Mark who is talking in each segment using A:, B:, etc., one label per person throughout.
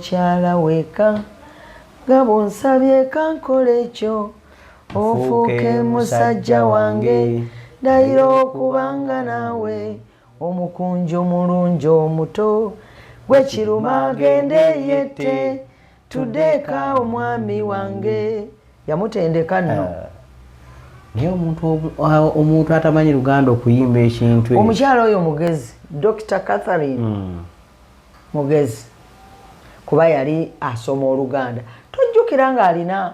A: mukyala weka nga bonsabye kankola ekyo ofuuke musajja wange ndayira okubanga naawe omukunjo mulungi omuto gwe kiruma agende yette tuddeeka omwami wange yamutendeka nno
B: naye omuntu atamanyi Luganda okuyimba ekintu
A: omukyala oyo mugezi Dr. Catherine mugezi kuba yali asoma Oluganda tojjukira nga alina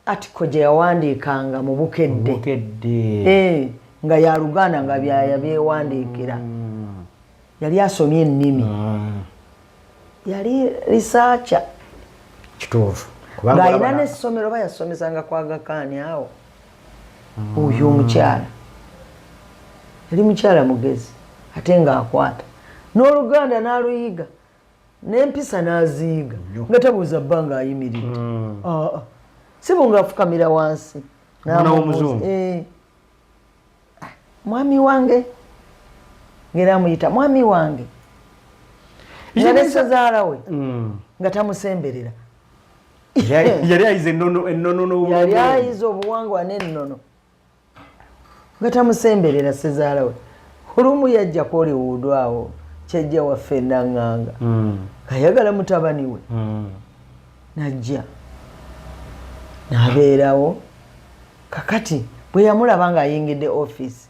A: atiko gye yawandiikanga mu bukedde nga ya Luganda nga byewandiikira yali asomye ennimi yali researcher
B: kituufu
A: ng'alina n'essomero bayasomesanga kwa Gakaani awo oyo omukyala yali mukyala mugezi ate ng'akwata n'Oluganda n'aluyiga n'empisa n'aziyiga nga tabuuza bbanga ayimiridde si bunga afukamira wansi mwami wange ngera amuyita mwami wange nga n'essazaala we nga tamusemberera
B: yali ayize ennono
A: yali ayize obuwangwa n'ennono nga tamusemberera ssezaala we olumu yajja Hollywood awo kyajja waffe Naŋŋanga ng'ayagala mutabani we najja n'abeerawo kakati bwe yamulaba ng'ayingidde offisi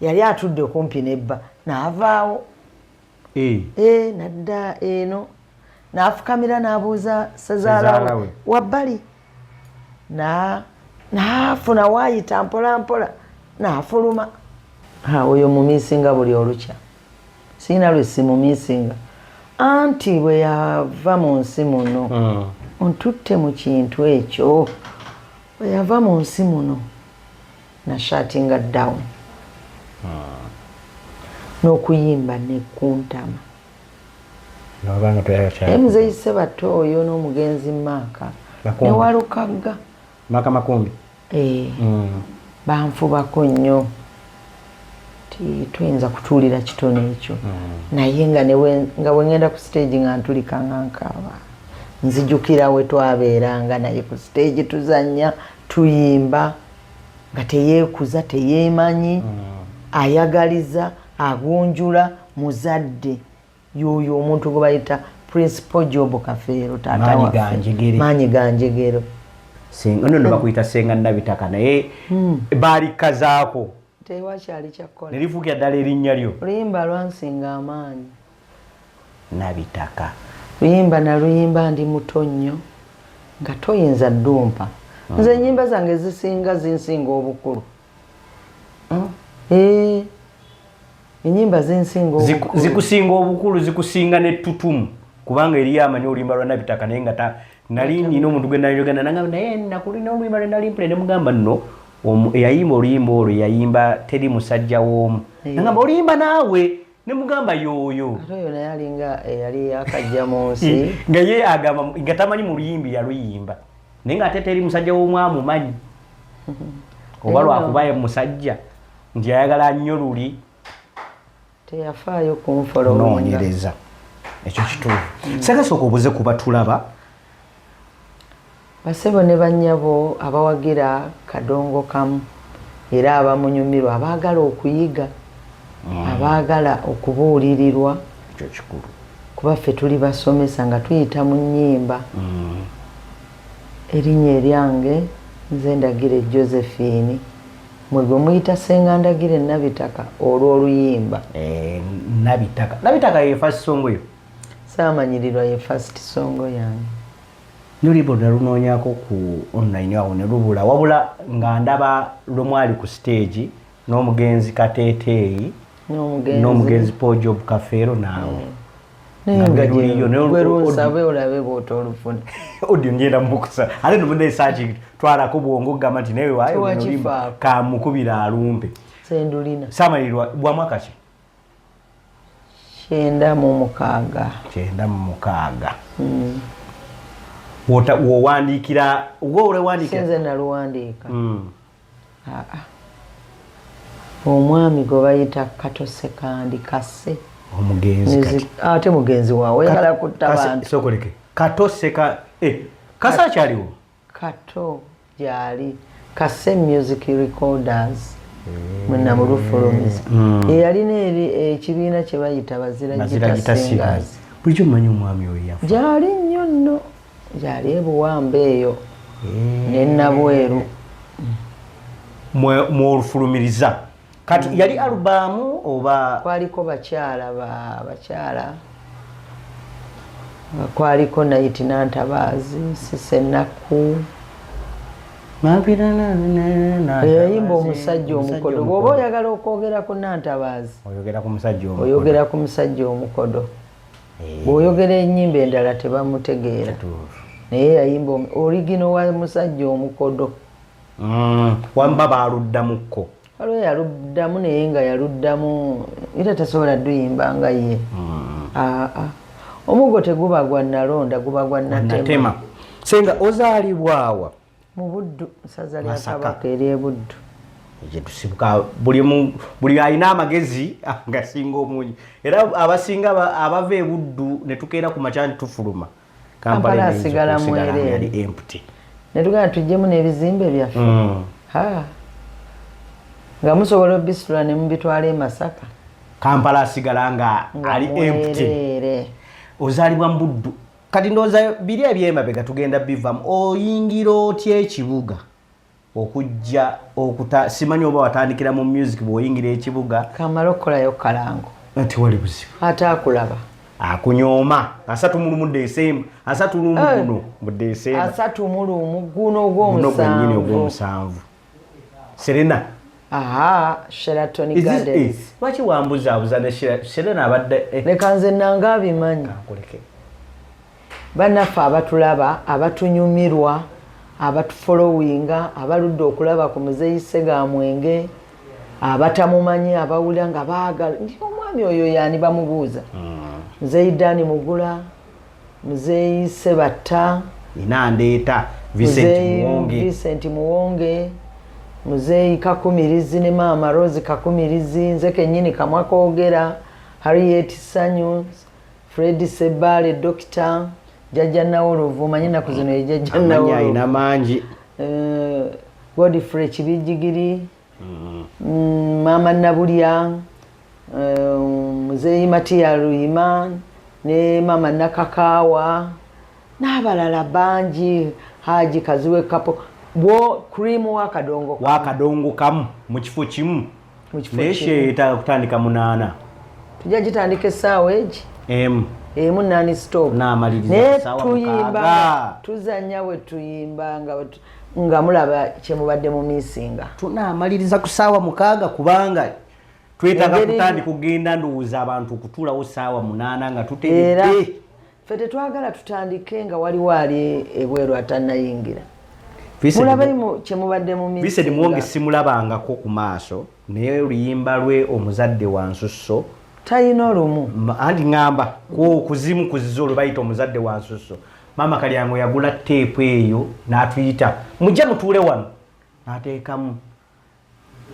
A: yali atudde kumpi n'ebba n'avaawo nadda eno n'afukamira n'abuuza ssezaala we wabbali n'afuna waayita mpola mpola n'afuluma oyo mumiisinga buli olukya siina lwe simumiisinga anti bwe yava mu nsi muno ontutte mu kintu ekyo bwe yava mu nsi muno nashatinga down n'okuyimba nekuntama emuzeyise bato oyo n'omugenzi Maaka newalukagga
B: Maaka Makumbi
A: banfubako nnyo tuyinza kutuulira kitono ekyo naye nga bwengenda ku stage nga ntulika nga nkaaba nzijukira we twabeeranga naye ku stage tuzannya tuyimba nga teyeekuza teyeemanyi ayagaliza agunjula muzadde yoyo omuntu gwe bayita Principal Job Kafeero taata waffe Maanyi Ganjegero
B: nno bakuyita Ssenga Nabitaka naye baalikazaako
A: tewakyali kyakkola
B: nerifuukira ddala erinnya lyo
A: luyimba lwansinga amaanyi
B: Nabitaka
A: luyimba naluyimba ndi muto nnyo nga toyinza ddumpa nze ennyimba zange zisinga zinsinga obukulu ennyimba zinsinga obukulu
B: zikusinga obukulu zikusinga n'ettutumu kubanga eriyo amanyi oluyimba lwa Nabitaka naye nga nali nina omuntu gwe nayogana nagamba naye nakulina oluyimba lwe nali mpule ne mugamba nno eyayimba oluyimba olwo yayimba teri musajja w'omu nagamba oluyimba naawe ne mugamba yooyo
A: ate oyo naye alinga eyali yakajja mu nsi
B: nga ye agamba nga tamanyi mu luyimbi yaluyimba naye nga ate teri musajja w'omu amumanyi oba lwakuba ye musajja nti ayagala nnyo luli
A: teyafaayo kunfolonoonyereza
B: ekyo kituufu sagasooka obuze kuba tulaba
A: basebo ne bannyabo abawagira kadongo kamu era abamunyumirwa abaagala okuyiga abaagala okubuulirirwa
B: ekyo kikulu
A: kuba ffe tuli basomesa nga tuyita mu nnyimba erinnya eryange nze Ndagire Josephine mwe gwe muyita Ssenga Ndagire Nabitaka olw'oluyimba
B: Nabitaka ye first song yo
A: saamanyirirwa ye first songo yange
B: noluyimba nalunoonyako ku online awo ne lubula wabula nga ndaba lwemwali ku stage n'omugenzi Kateeteeyi n'omugenzi Paul Job Kafeero naawe
A: gwerunsabe olabe bwota olufuna
B: odio ngenda mukusa ate nobunda esaaki twalako bwongo ogamba nti naye waayoluyimba kamukubira alumpe
A: sendulina
B: saamalirwa bwa mwaka ki
A: 96
B: wowandiikira
A: sinze naluwandiika omwami gwe bayita Katose Kandi Kasse
B: omugenzi kati
A: ate mugenzi waawe oyagala kutta bantu
B: sokoleke Kato seka kasa kyaliwo
A: Kato gyali Kase Music Recorders muna mu Lufulumiza yalina ekibiina kye bayita Bazira Singers
B: bulijjo mmanyi omwami oyo yafa
A: gyali nnyo nno gyali ebuwamba eyo ne Nabweru
B: mu Olufulumiriza kati yali alubamu oba
A: kwaliko bakyala kwaliko Night Nantabaazi Sisenaku yayimba omusajja omukodo bw'oba oyagala okwogera ku Nantabaazi oyogera ku musajja omukodo bw'oyogera ennyimba endala tebamutegeera naye yayimba origino wa musajja omukodo
B: wamba baaluddamuko
A: waliwo yaluddamu naye nga yaluddamu era tasobola duyimba nga ye omugo teguba gwa Nalonda guba gwa Natema
B: senga ozaalibwawa
A: mu Buddu nsaza lya Kabaka eri Buddu
B: tusibuka buli alina amagezi ngasinga omungi era abasinga abava Buddu ne tukeera ku makyani tufuluma
A: Kampala asigala mwereere ne tugenda tujjemu n'ebizimbe byaffe nga musobola obisitula ne mubitwala e Masaka
B: Kampala asigala nga ali empty ozaalibwa mu Buddu kati ndowooza biri ebyemabega tugenda bivamu oyingira otya ekibuga okujja simanyi oba watandikira mu music bw'oyingira ekibuga
A: kamala okukolayo kalango
B: tewali buzibu
A: ate akulaba
B: akunyooma 3 mu December 3 mu December
A: 3 guno ogw'omusanvu
B: Serena
A: Sheraton Gardens
B: lwaki wambuzaabuza ne Serena abadde
A: leka nze nanga abimanyi bannaffe abatulaba abatunyumirwa abatufollowinga abaludde okulaba ku Muzeeyi Ssegamwenge abatamumanyi abawulira nga baagala ndi omwami oyo yaani bamubuuza Muzeeyi Dani Mugula Muzeeyi Sebatta
B: inandeeta Vincent
A: Muwonge Muzeeyi Kakumirizi ne Maama Rose Kakumirizi nze kennyini kamwa koogera Harriet Sanyu Fred Sebale Dr. Jajja Nawolovu manyi naku zino ye Jajja Nawolovu
B: ayina mangi
A: Godfrey Kibijigiri Maama Nabulya Muzeeyi Matiya Luyima ne Maama Nakakaawa n'abalala bangi Haji Kaziwe Kapo cream wakadongo
B: kamu mu kifo kimu naye etaaga kutandika mu 8
A: tujja gitandika essaawa egi emu 9 stop
B: n'amaliriza essaawa
A: tuyimba tuzanya we tuyimba nga mulaba kyemubadde mu misinga
B: tunaamaliriza ku ssaawa 6 kubanga twetaaga kutandika kugenda ndowooza abantu okutuulawo ssaawa 8 nga tuteredde
A: ffe tetwagala tutandike nga waliwo ali ebweru atannayingira
B: Vincent Muwonge simulabangako ku maaso naye oluyimba lwe omuzadde wa Nsusso
A: talina olumu
B: anti ngamba kuzimu kuzizo olwo bayita omuzadde wa Nsusso Maama Kalyango yagula teepu eyo n'atuyita mujja mutuule wano n'ateekamu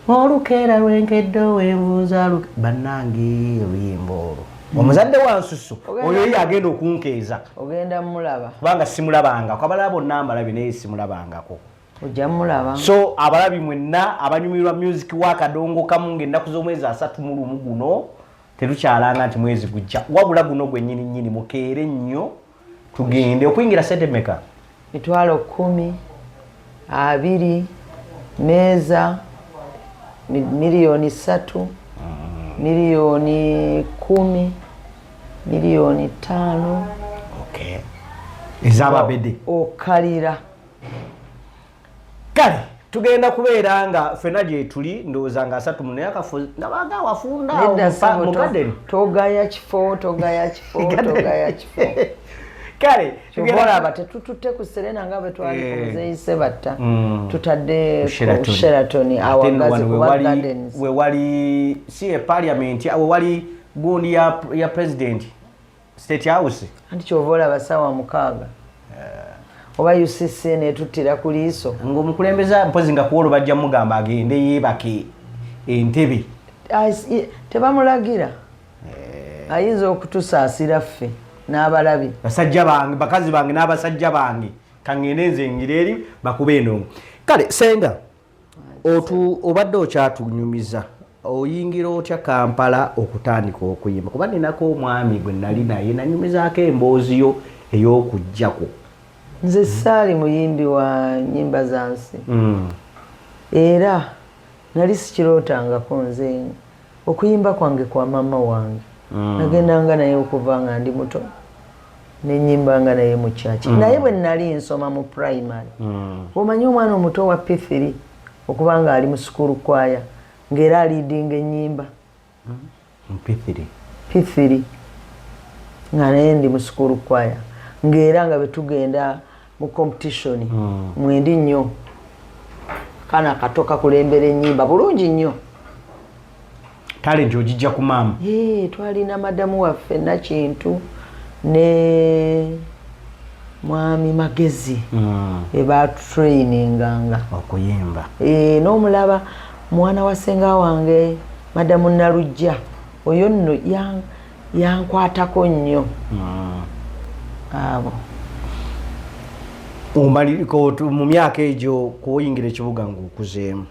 B: olukeera lwenkeddo weebuuza bannange oluyimba olwo omuzadde wa Nsusso oyo ye agenda okunkeeza
A: ogenda mulaba
B: kubanga simulabanga abalala bonna mbalabi naye simulabangako
A: ojja mulaba
B: so abalabi mwenna abanyumirwa music wakadongo kamu ng'ennaku z'omwezi 31 guno tetukyalanga nti mwezi gujja wabula guno gwennyini nnyini mukeere nnyo tugende okuyingira sente meka
A: mitwalo 10 20 meeza miliyoni 3 miliyoni 10 miliyoni 5
B: ezababede
A: okalira
B: kale tugenda kubeera nga fena gye tuli ndowooza nga 3 munaye akafu nabaga wafunda mugadeni
A: togaya kifo
B: kale
A: olaba tetututte ku Serena nga bwe twali ku Muzeeyi Sebatta tutadde ku Sheraton awagazi kuba gardens
B: we wali si parliament we wali gundi ya president State House
A: anti kyova olaba ssaawa 6 oba UCC netuttira ku liiso
B: ng'omukulembeza mpozi nga kuwolo bajja mugamba agende yeebake entebe
A: tebamulagira ayinza okutusaasira ffe n'abalabi
B: basajja bange bakazi bange n'abasajja bange kangende nze ngira eri bakube endongo kale senga obadde okyatunyumiza oyingira otya Kampala okutandika okuyimba kuba ninako omwami gwe nali naye nanyumizaako emboozi yo ey'okujjako
A: nze saali muyimbi wa nyimba za nsi era nali sikirootangako nze okuyimba kwange kwa mama wange nagendanga naye okuva nga ndi muto nenyimbanga naye mu kyaki naye bwe nali nsoma mu primary omanyi omwana omuto wa P3 okubanga ali mu sukulu kwaya ng'era alidinga ennyimba P3 nga naye ndi mu sukulu kwaya ng'era nga betugenda mu competition mwendi nnyo kana kato kakulembera ennyimba bulungi nnyo
B: talenti ogijja ku maama
A: twalina madamu waffe Nakintu ne mwami Magezi ebatutraininganga
B: okuyimba
A: n'omulaba mwana wa senga wange madamu Nalujja oyo nno yankwatako nnyo abo
B: mu myaka egyo kwoyingira ekibuga ng'okuzeemu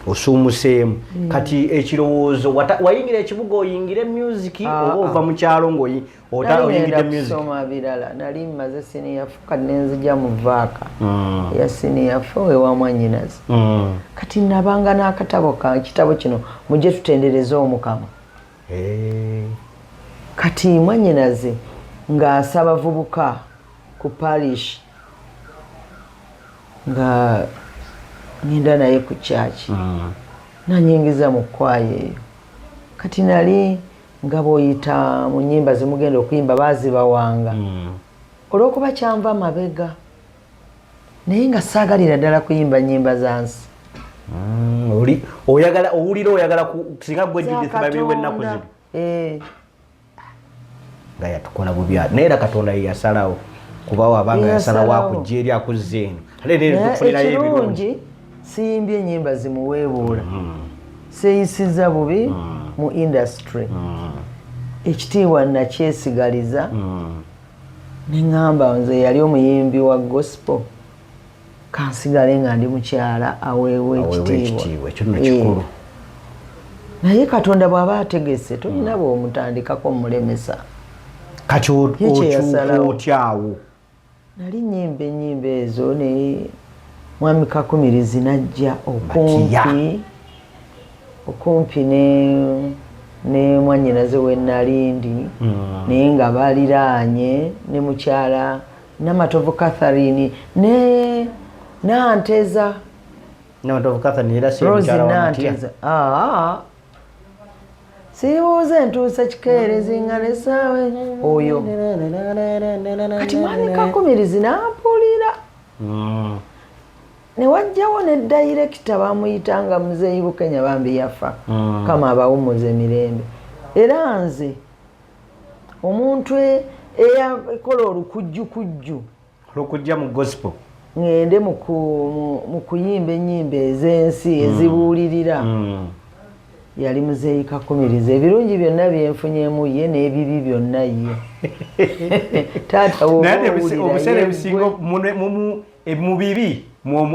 B: osumuseemu kati ekirowoozo wayingira ekibuga oyingire music oba ova mu kyalo oyingidde music
A: soma birala nali mmaze senior kati nenzija mu vaaka ya senior ewa Mwanyinazi kati nabanga n'akatabo kitabo kino mujje tutendereze Omukama kati Mwanyinazi ng'asaba vubuka ku parish nga ngenda naye ku church nanyingiza mu kwaya eyo kati nali nga boyita mu nyimba zimugenda okuyimba bazibawanga olw'okuba kyanva mabega naye nga saagalira ddala kuyimba nyimba za nsi
B: owulira oyagala singa gwe Judith babiri w'ennaku zino nga yatukola bubi naye era Katonda ye yasalawo kuba wabanga yasalawo akujja eri akuzza eno
A: ekirungi siyimbye ennyimba zimuweebuula seeyisiza bubi mu industry ekitiibwa nakyesigaliza neŋŋamba nze yali omuyimbi wa gospel kansigale nga ndi mukyala aweewa ekitiibwa
B: ekyo nno kikulu
A: naye Katonda bw'aba ategese tolina bw'omutandikako mulemesa
B: kati okyuka otyawo
A: nali nyimba ennyimba ezo ne mwami Kakumirizi najja okumpi ne Mwanyinaze we nali ndi naye nga baliraanye ne mukyala Namatovu Catherine ne Nanteza Rosie Nanteza sibuuze ntuusa kikeerezi nga nesaawe oyo kati mwami Kakumirizi n'ampulira newajjawo ne dayirekita bamuyitanga Muzeeyi Bukenya bambi yafa kama abawumuza emirembe era nze omuntu eyakola olukujjukujju
B: olw'okujja mu gospel
A: ngende mu kuyimba ennyimba ez'ensi ezibuulirira yali Muzeeyi Kakumirizi ebirungi byonna byenfunyemu ye n'ebibi byonna ye taata
B: obuseera ebisinga mu bibi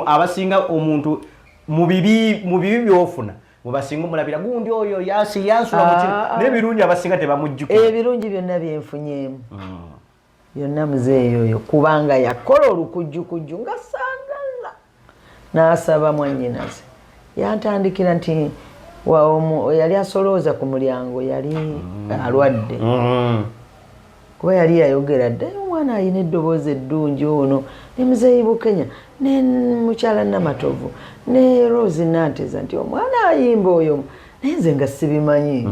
B: abasinga omuntu mu bibi byofuna mubasinga omulabira gundi oyo yansula mukiri n'ebirungi abasinga tebamujjukira
A: ebirungi byonna byenfunyemu byonna Muzeeyi oyo kubanga yakola olukujjukujju nga saagala n'asaba Mwanyinaze yantandikira nti yali asolooza ku mulyango yali alwadde kuba yali yayogera dda omwana alina eddoboozi eddungi ono ne Muzeeyi Bukenya ne mukyala Namatovu ne Rosie Nanteza nti omwana ayimba oyo naye nze nga sibimanyi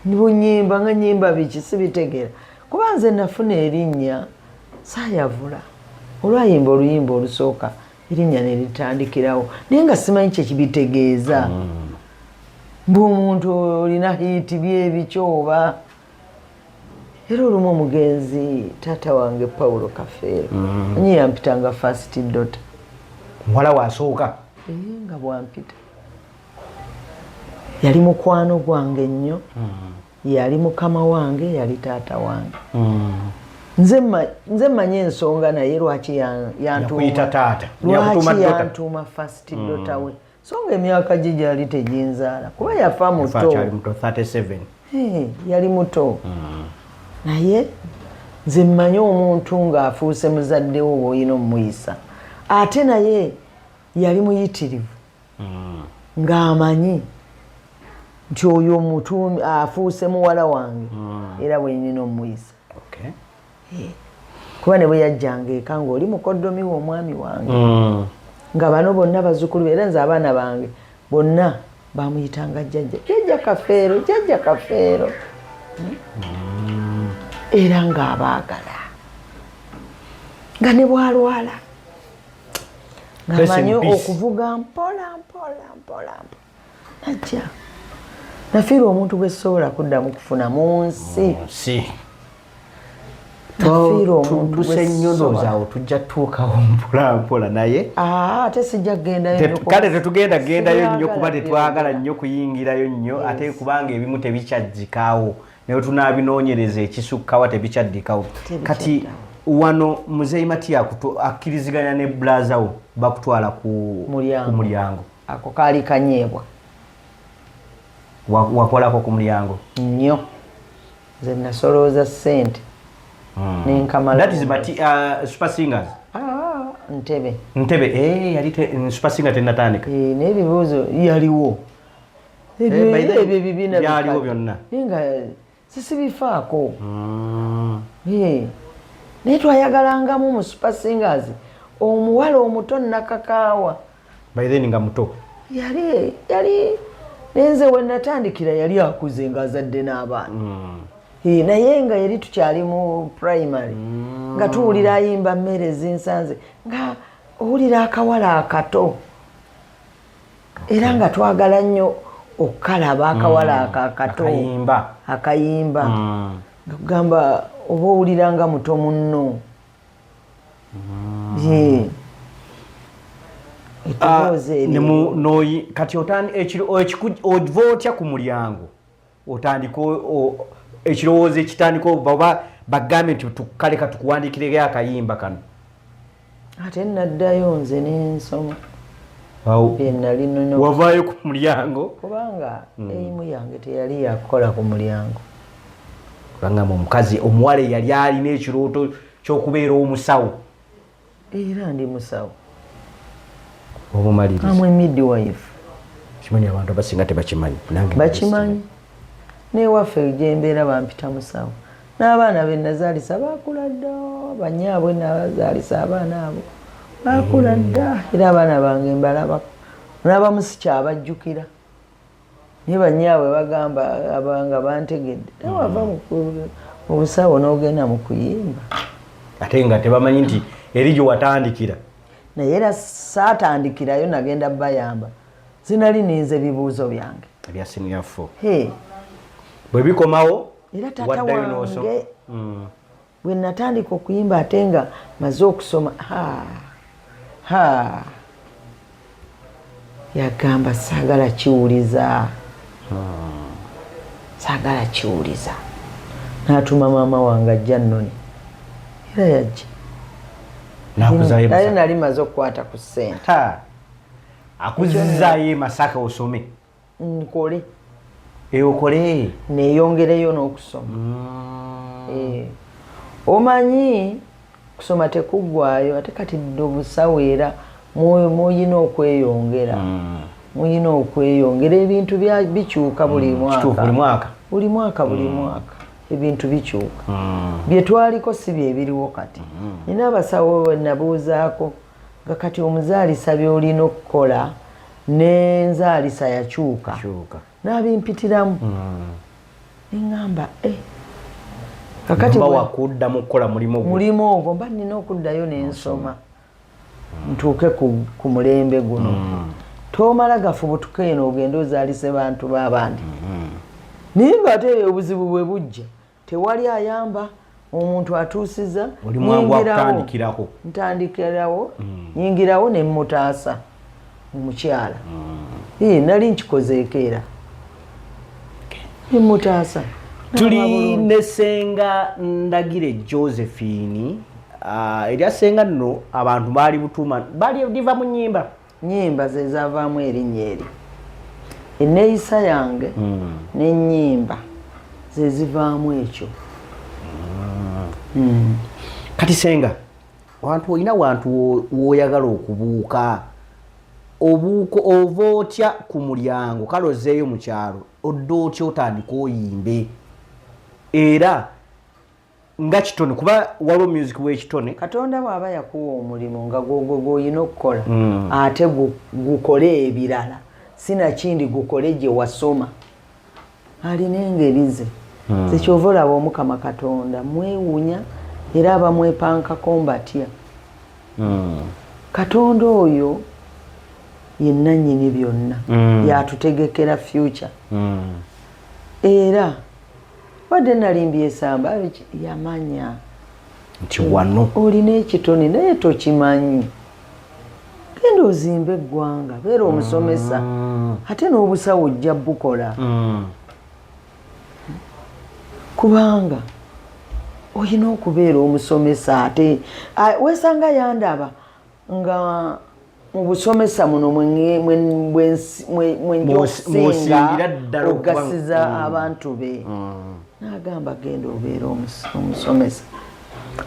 A: bunyimba nga nyimba biki sibitegera kuba nze nafuna erinnya saayavula olwayimba oluyimba olusooka erinnya ne litandikirawo naye nga simanyi kyekibitegeeza mbu omuntu olina hiiti byebikyoba era olumu omugenzi taata wange Paulo Kafeero anyi yampitanga first daughter
B: muwala wasooka
A: nga bwampita yali mukwano gwange nnyo yali mukama wange yali taata wange nze mmanyi ensonga naye lwaki yantuuma first daughter we songa emyaka gye gyali teginzaala kuba yafa muto yali muto naye nze mmanyi omuntu ng'afuuse muzaddewo bw'olina omuyisa ate naye yali muyitirivu ng'amanyi nti oyo omutuumi afuuse muwala wange era bwe nina omuyisa kuba ne bwe yajjanga eka ng'oli mukoddomi w'omwami wange nga bano bonna bazzukulu era nze abaana bange bonna bamuyitanga jjajja kafeero era ng'abaagala nga ne bwalwala ng'amanyi okuvuga mpola najja nafiirwa omuntu gwe sisobola kuddamu kufuna mu nsi
B: tusennyonozaawo tujja tutuukawo mpolampola naye
A: ate sijja kugendayo
B: kale tetugenda kugendayo nnyo kuba tetwagala nnyo kuyingirayo nnyo ate kubanga ebimu tebikyajjikawo naye tunaabinoonyereza ekisukkawa tebikyaddikawo kati wano muzeeyi Matiya akkiriziganya ne bulazawo bakutwala ku mulyango
A: ako kaali kanyeebwa
B: wakolako ku mulyango
A: nnyo nze nasolooza ssente nenkamala
B: that is Super Singers
A: Ntebe
B: yali Super Singer tenatandika
A: n'ebibuuzo yaliwo ebyo ebibiina
B: byaliwo byonna
A: nga sisibifaako naye twayaгаlangamu mu Super Singers omuwala omuto nakakaawa
B: by then nga muto
A: yali nenze we natandikira yali akuze ng'azadde n'abaana naye nga yali tukyali mu primary nga tuwulira ayimba mmere zinsanze nga owulira akawala akato era nga twagala nnyo okukalaba akawala akato akayimba kugamba oba owulira nga muto munno
B: kati ova otya ku mulyango otandika ekirowoozo ekitandika oba bagambe nti tukaleka tukuwandiikireko akayimba kano
A: ate naddayo nze n'ensoma
B: wavaayo ku mulyango
A: kubanga eimu yange teyali yakukola ku mulyango
B: kubanga omukazi omuwala yali alina ekirooto ky'okubeera omusawo
A: era ndi musawo
B: obumaliriza
A: amwe midwife
B: kimanyi abantu abasinga tebakimanyi
A: bakimanyi newaffe gyembeera bampita musawo n'abaana be nazaalisa baakula dda banyaabwe nabazaalisa abaana abo baakula dda era abaana bange mbalabako n'abamu sikyabajjukira naye banyaabwe bagamba abanga bantegedde tewava mu busawo n'ogenda mu kuyimba
B: ate nga tebamanyi nti eri gye watandikira
A: naye era saatandikirayo nagenda bayamba zinali ninze ebibuuzo byange
B: ebya senior
A: 4
B: bwe bikomawo
A: era taata wange bwe natandika okuyimba ate nga maze okusoma yagamba saagala kiwuliza n'atuma maama wange ajja nnoni era yajja naye nali maze okukwata ku ssente
B: akuzizaayo Masaka osome
A: nkole
B: okole
A: neeyongereyo n'okusoma omanyi kusoma tekuggwaayo ate kati dde obusawo era muyina okweyongera ebintu bikyuka buli mwaka ebintu bikyuka bye twaliko si byebiriwo kati nina abasawo bwe nabuuzaako nga kati omuzaalisa by'olina okukola n'enzaalisa yakyuka n'abimpitiramu neŋŋamba kakati
B: wakuddamu kukola
A: mulimu ogwo mba nina okuddayo n'ensoma ntuuke ku mulembe guno tomala gafubutuka eno ogenda ozaalise bantu b'abandi naye ng'ate obuzibu bwe bujja tewali ayamba omuntu atuusiza ntandikirawo nyingirawo ne mmutaasa omukyala nali nkikozeeko era ne mmutaasa
B: tuli ne Senga Ndagire Josephine erya Senga nno abantu baali butuma baali diva mu
A: nnyimba ze zavaamu erinnya eri enneeyisa yange n'ennyimba ze zivaamu ekyo.
B: Kati Senga wantu olina wantu woyagala okubuuka obuuko ova otya ku mulyango kale ozeeyo mu kyalo odde otya otandika oyimbe era nga kitone kuba waliwo music w'ekitone
A: Katonda bw'aba yakuwa omulimu nga gw'olina okukola ate gukole ebirala sinakindi gukole gye wasoma alina engeri ze zekyova olaba Omukama Katonda mwewuunya era abamwepankako mbatya. Katonda oyo yenna nnyini byonna yatutegekera future era wadde nalimbye esamba yamanya
B: nti wano
A: olina ekitone naye tokimanyi genda ozimba eggwanga beera omusomesa ate n'obusawo ojja bukola kubanga olina okubeera omusomesa ate wesanga yandaba nga mu busomesa muno mwenjokusinga ogasiza abantu be n'agamba genda obeera omusomesa.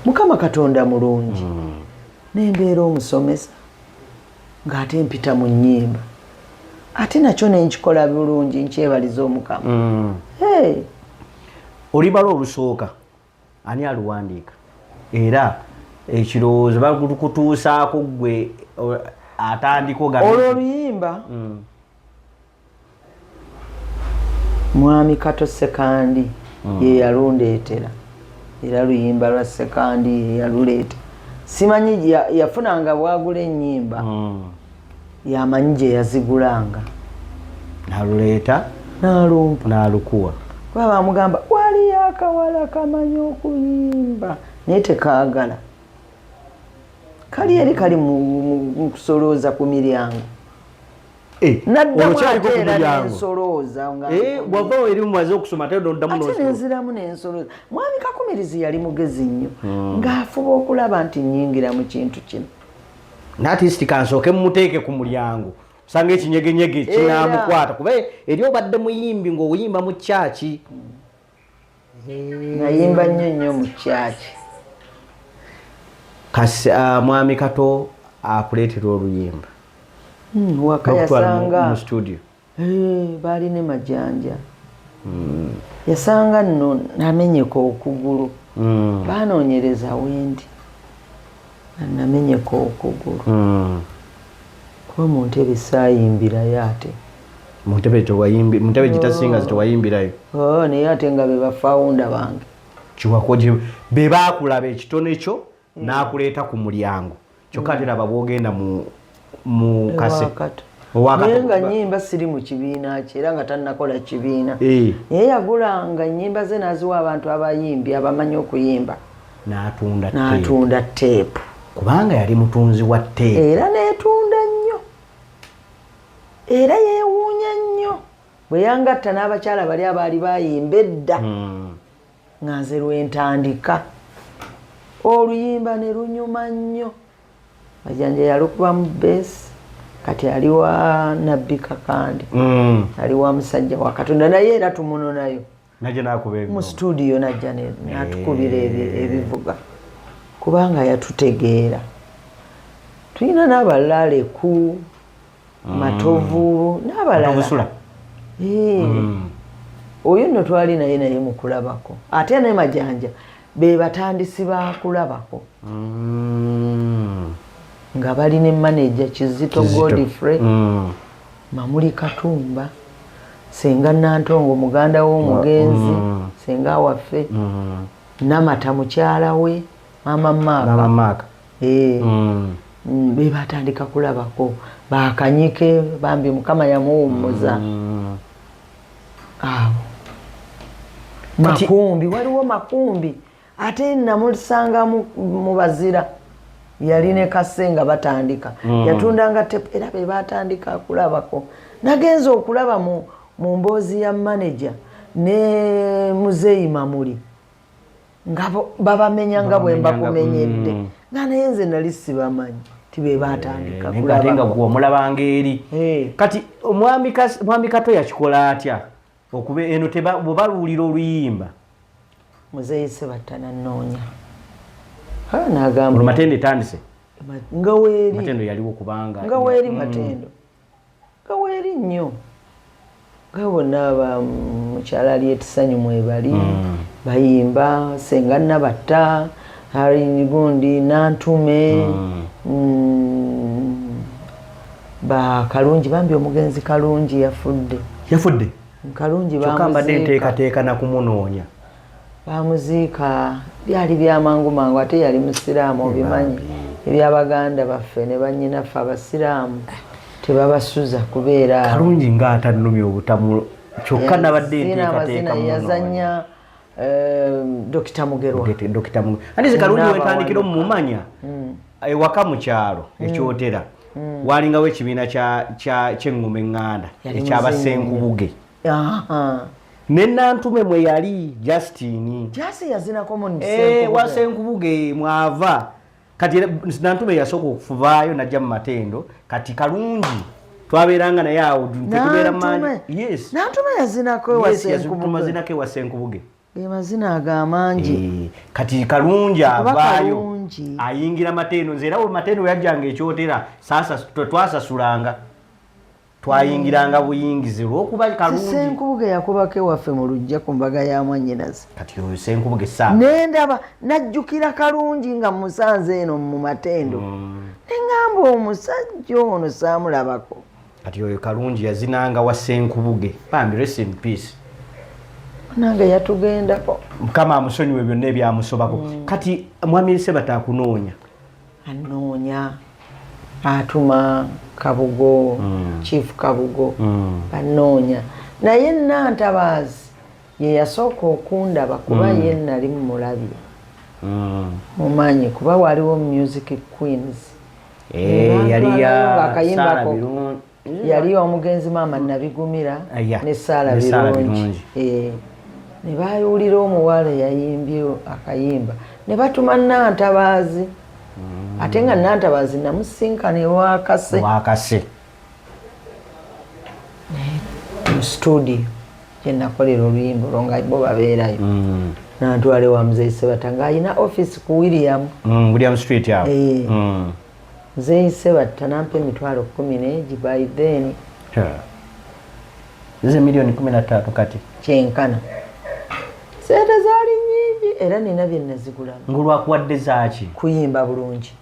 A: Mukama Katonda mulungi nembeera omusomesa ng'ate mpita mu nnyimba ate nakyo nenkikola bulungi nkyebaliza Omukama.
B: Olibala olusooka ani aluwandiika era ekirowoozo bakutuusaako gwe atandika
A: olwo oluyimba Mwami Kato Sekandi ye yalundeetera era luyimba lwa Sekandi ye yaluleeta simanyi yafunanga bwagula ennyimba yamanyi gye yazigulanga
B: naluleeta nalukuwa
A: kuba bamugamba waliyo akawala kamanyi okuyimba naye tekaagala kali eri kali mu kusolooza ku miryango naddamu ate era nensolooza
B: bwava eri mumaze okusoma ate
A: nenziramu nensolooza. Mwami Kakumirizi yali mugezi nnyo ng'afuba okulaba nti nnyingira mu kintu kino
B: natisiti kansooke mumuteeke ku mulyango osanga ekinyegenyege kinamukwata kuba eri obadde muyimbi ng'oyimba mu kyaki
A: nayimba nnyo mu kyaki.
B: Kasi Mwami Kato akuleetera oluyimba
A: waka yasanga
B: mu studio
A: baali ne majanja yasanga nno namenyeka okugulu banoonyereza wendi namenyeka okugulu kuba mu ntebe saayimbirayo ate
B: mu ntebe gitasinga zitewayimbirayo
A: naye ate nga be bafawunda bange
B: kiwakoje be baakulaba ekitone kyo n'akuleeta ku mulyango kyokka ate laba bwogenda mu kase
A: naye nga nnyimba siri mu kibiina kye era nga tannakola kibiina naye yagulanga nnyimba ze n'aziwa abantu abayimbi abamanyi okuyimba n'atunda teepu
B: kubanga yali mutunzi wa teepu
A: era neetunda nnyo era yeewuunya nnyo bwe yangatta n'abakyala bali abaali bayimba edda nga nze lwentandika oluyimba ne lunyuma nnyo Majanja yalukuba mu beesi kati ali wa Nabbi Kakandi ali wa musajja wa Katonda naye era tumunonayo mu studio najja n'atukubira ebivuga kubanga yatutegeera. Tulina n'abalala Leku Matovu n'abalala oyo nno twali naye mu kulabako ate ne Majanja be batandisi ba kulabako nga bali ne manager Kizito Godfrey Mamuli Katumba Senga Nantongo muganda w'omugenzi Senga waffe Namata mukyala we Mama Maka be batandika kulabako bakanyike bambi Mukama yamuwummuza Makumbi waliwo Makumbi ate namusanga mu bazira yali ne Kasenga batandika yatundanga tepu era be batandika kulabako nagenza okulaba mu mboozi ya manager ne Muzeeyi Mamuli nga babamenya nga bwe mbakumenyedde nga naye nze nali sibamanyi tibe batandika
B: kulaba nga gwo mulabanga eri kati omwami Kato yakikola atya okuba eno bobaluulira oluyimba
A: Muzeeyi Ssebatta nanoonya nagamba
B: Matendo etandise
A: nga weeri
B: Matendo yaliwo kubanga
A: nga weeri Matendo nga weeri nnyo nga bonna mukyala Aliyetisanyu mwebali bayimba Senga Nabatta Harry Gundi Nantume ba Kalungi bambi omugenzi Kalungi yafudde Kalungi
B: bambadde nteekateeka na kumunoonya
A: bamuziika byali byamangu mangu ate yali musiraamu obimanyi ebyabaganda baffe ne bannyinaffe abasiraamu tebabasuza kubeera
B: Kalungi ng'atannumye obutamu kyokka nabadde nteekateeka
A: yazanya Dr. Mugerwa
B: ate Kalungi wetandikira omumanya ewaka mu kyalo ekyotera walingawo ekibiina ky'engoma eŋŋanda ekyabasenkubuge ne Nantume mwe yali Justin wasenkubuge mwava kati Nantume yasooka okufuvaayo najja mu Matendo kati Kalungi twabeeranga naye awo tetubeera manyi
A: Nantume yazinako
B: ewasenkubuge
A: mazina agamangi
B: kati Kalungi avaayo ayingira Matendo nze era Matendo weyajjanga ekyotera sasa twasasulanga twayingiranga buyingizi olwokuba Kalungi
A: Senkubuge yakubako ewaffe mu lujja ku mbaga ya mwannyinaze
B: kati oyo Senkubuge saa
A: nendaba najjukira Kalungi nga musanze eno mu Matendo neŋŋamba omusajja ono saamulabako
B: kati oyo Kalungi yazinanga wa Senkubuge bambi rest in peace
A: nange yatugendako
B: Mukama amusonyiwe byonna ebyamusobako kati mwami Ssebatta akunoonya
A: anoonya atuma Kabugo Chief Kabugo banoonya naye Nantabaazi ye yasooka okundaba kuba ye nali mumulabye mumanyi kuba waliwo Music Queens
B: yali
A: yali omugenzi maama Nabigumira ne Saala Birungi ne bayuulira omuwala yayimbye akayimba ne batuma Nantabaazi ate nga Nantabaazi namusinkana wakase mu studio gye nakolera oluyimba olwo nga bo babeerayo nantwale wa Muzeeyi Ssebatta ng'alina office ku
B: William Street awo
A: Muzeeyi Ssebatta nampa emitwalo 10 by then
B: zize milioni 13 kati
A: kyenkana sente zaali nnyingi era nina bye nazigulamu
B: ng'olwakuwadde zaaki
A: kuyimba bulungi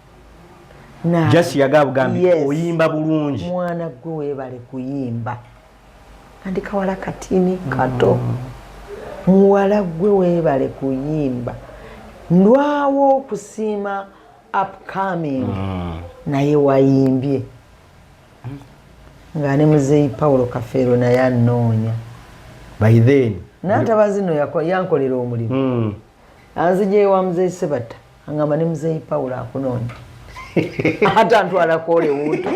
B: Jasi yagambye oyimba bulungi
A: mwana gwe weebale kuyimba andikawala katini kato muwala gwe weebale kuyimba ndwawo okusiima upcoming naye wayimbye nga ne Muzeeyi Paulo Kafeero naye annoonya
B: by then
A: Nantabaazi no yankolera omulimu anzija ewa Muzeeyi Ssebatta angamba ne Muzeeyi Paulo akunoonya ate antwala Hollywood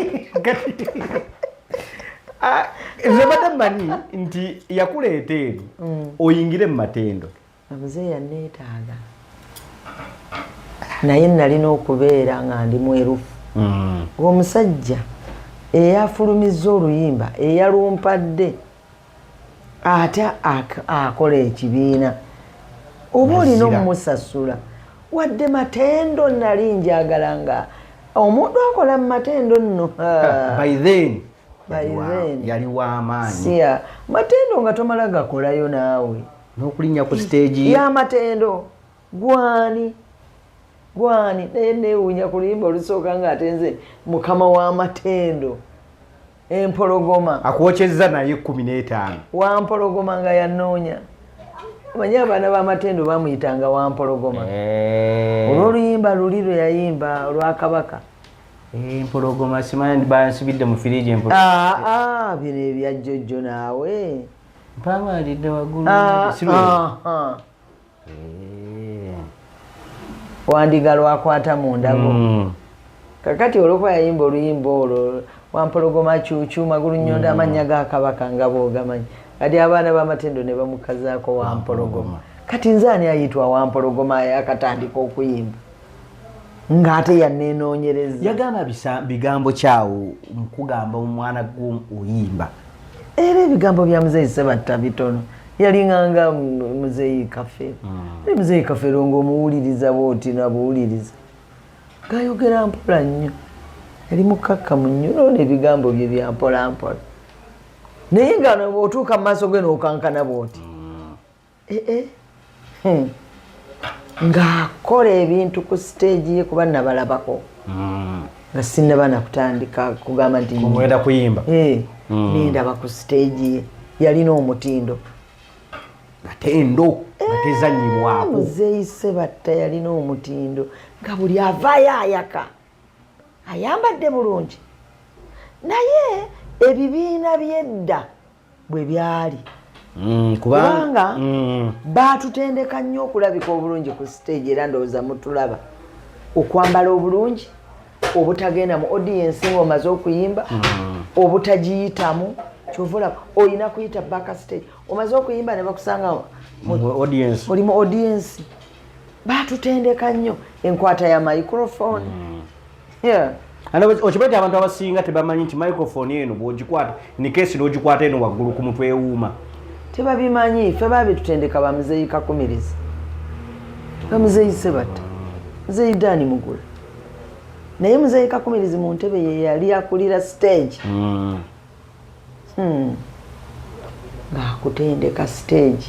B: Ssebatta manyi nti yakuleeta eri oyingire mu Matendo
A: Muzeeyi yanneetaaga naye nalina okubeera nga ndi mwerufu omusajja eyafulumizza oluyimba eyalumpadde ate akola ekibiina oba olina omusasula wadde Matendo nali njagala nga omuntu akola mu Matendo nno
B: by then yali w'amaanyi
A: siya Matendo nga tomala gakolayo naawe
B: n'okulinnya ku stage
A: ya Matendo gwani naye neewuunya ku luyimba olusooka ng'ate nze mukama wa Matendo empologoma
B: akwokyezza naye 15
A: wampologoma nga yanoonya manyi abaana ba Matendo bamuyitanga wampologoma olw'oluyimba luli lwe yayimba olwa Kabaka
B: empologoma simanyi bansibidde mu firiji
A: bino ebyajjojjo naawe
B: mpamalidde waggulu
A: wandiga lwakwata mu ndago kakati olwokuba yayimba oluyimba olwo wampologoma cuucu magulu nnyonda amannya ga Kabaka nga boogamanyi kati abaana b'amatendo ne bamukazaako Wampologoma. Kati nzaani ayitwa Wampologoma yakatandika okuyimba ng'ate yanneenoonyereza.
B: Yagamba bigambo kyawo mukugamba omwana gw'oyimba.
A: Era ebigambo bya Muzeeyi Ssebatta bitono. Yalinganga Muzeeyi Kafeero. Muzeeyi Kafeero ng'omuwuliriza bw'oti nabuwuliriza. Gayogera mpola nnyo. Yali mukakkamu nnyo noona ebigambo bye bya mpola mpola. Naye nga otuuka mu maaso ge n'okankana bw'oti. Ng'akola ebintu ku stage ye kuba nabalabako. Nga sinnaba nakutandika kugamba nti
B: omwenda kuyimba.
A: Nendaba ku stage ye. Yalina omutindo.
B: Matendo matezanyibwako.
A: Muzeeyi Ssebatta yalina omutindo nga buli avaayo ayaka ayambadde bulungi, naye ebibiina by'edda bwe byali kubanga baatutendeka nnyo okulabika obulungi ku stage era ndowooza mutulaba okwambala obulungi, obutagenda mu audience ng'omaze okuyimba, obutagiyitamu. Kyova olina kuyita back stage omaze okuyimba ne bakusanga oli mu audience. Baatutendeka nnyo enkwata ya microphone.
B: Okimanyi abantu abasinga tebamanyi nti microphone eno bw'ogikwata in case n'ogikwata eno waggulu ku mutwe ewuuma.
A: Tebabimanyi, ffe baabitutendeka ba Muzeeyi Kakumirizi, ba Muzeeyi Ssebatta, Muzeeyi Dani Mugula. Naye Muzeeyi Kakumirizi mu ntebe ye yali akulira stage. Ng'akutendeka stage.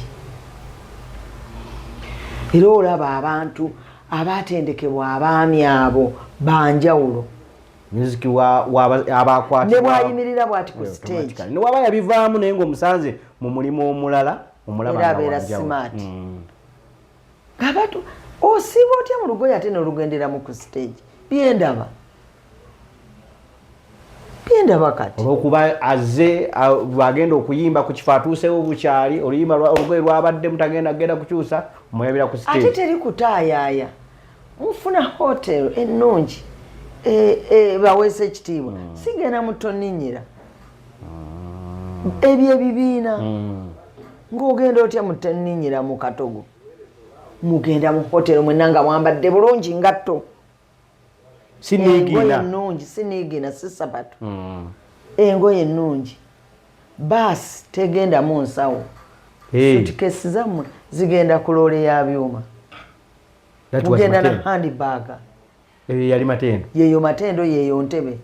A: Era olaba abantu abaatendekebwa abaami abo banjawulo.
B: Music abakwatibwa
A: ne bwayimirira bw'ati ku stage.
B: Ne waba yabivaamu naye ng'omusanze mu mulimu omulala omulaba
A: era abeera smart. Ng'abantu osiiba otya mu lugoye ate n'olugenderamu ku stage. Byendaba kati
B: olwokuba azze bw'agenda okuyimba ku kifo atuusewo bukyali oluyimba olugoye lwabadde mutagenda genda kukyusa muyabira ku stage.
A: Ate teri kutaayaaya, mufuna hotel ennungi baweesa ekitiibwa, sigenda mutonninnyira ebyo ebibiina ng'ogenda otya mutonninnyira mu katogo, mugenda mu hotel mwenna nga mwambadde bulungi ngatto. Engoye ennungi, siniigina si Sabatu. Engoye ennungi, baasi tegendamu nsawo. Sutikesi zammwe zigenda ku loole ya byuma. Mugenda na handbag.
B: Yali Matendo.
A: Yeeyo Matendo, yeeyo ntebe.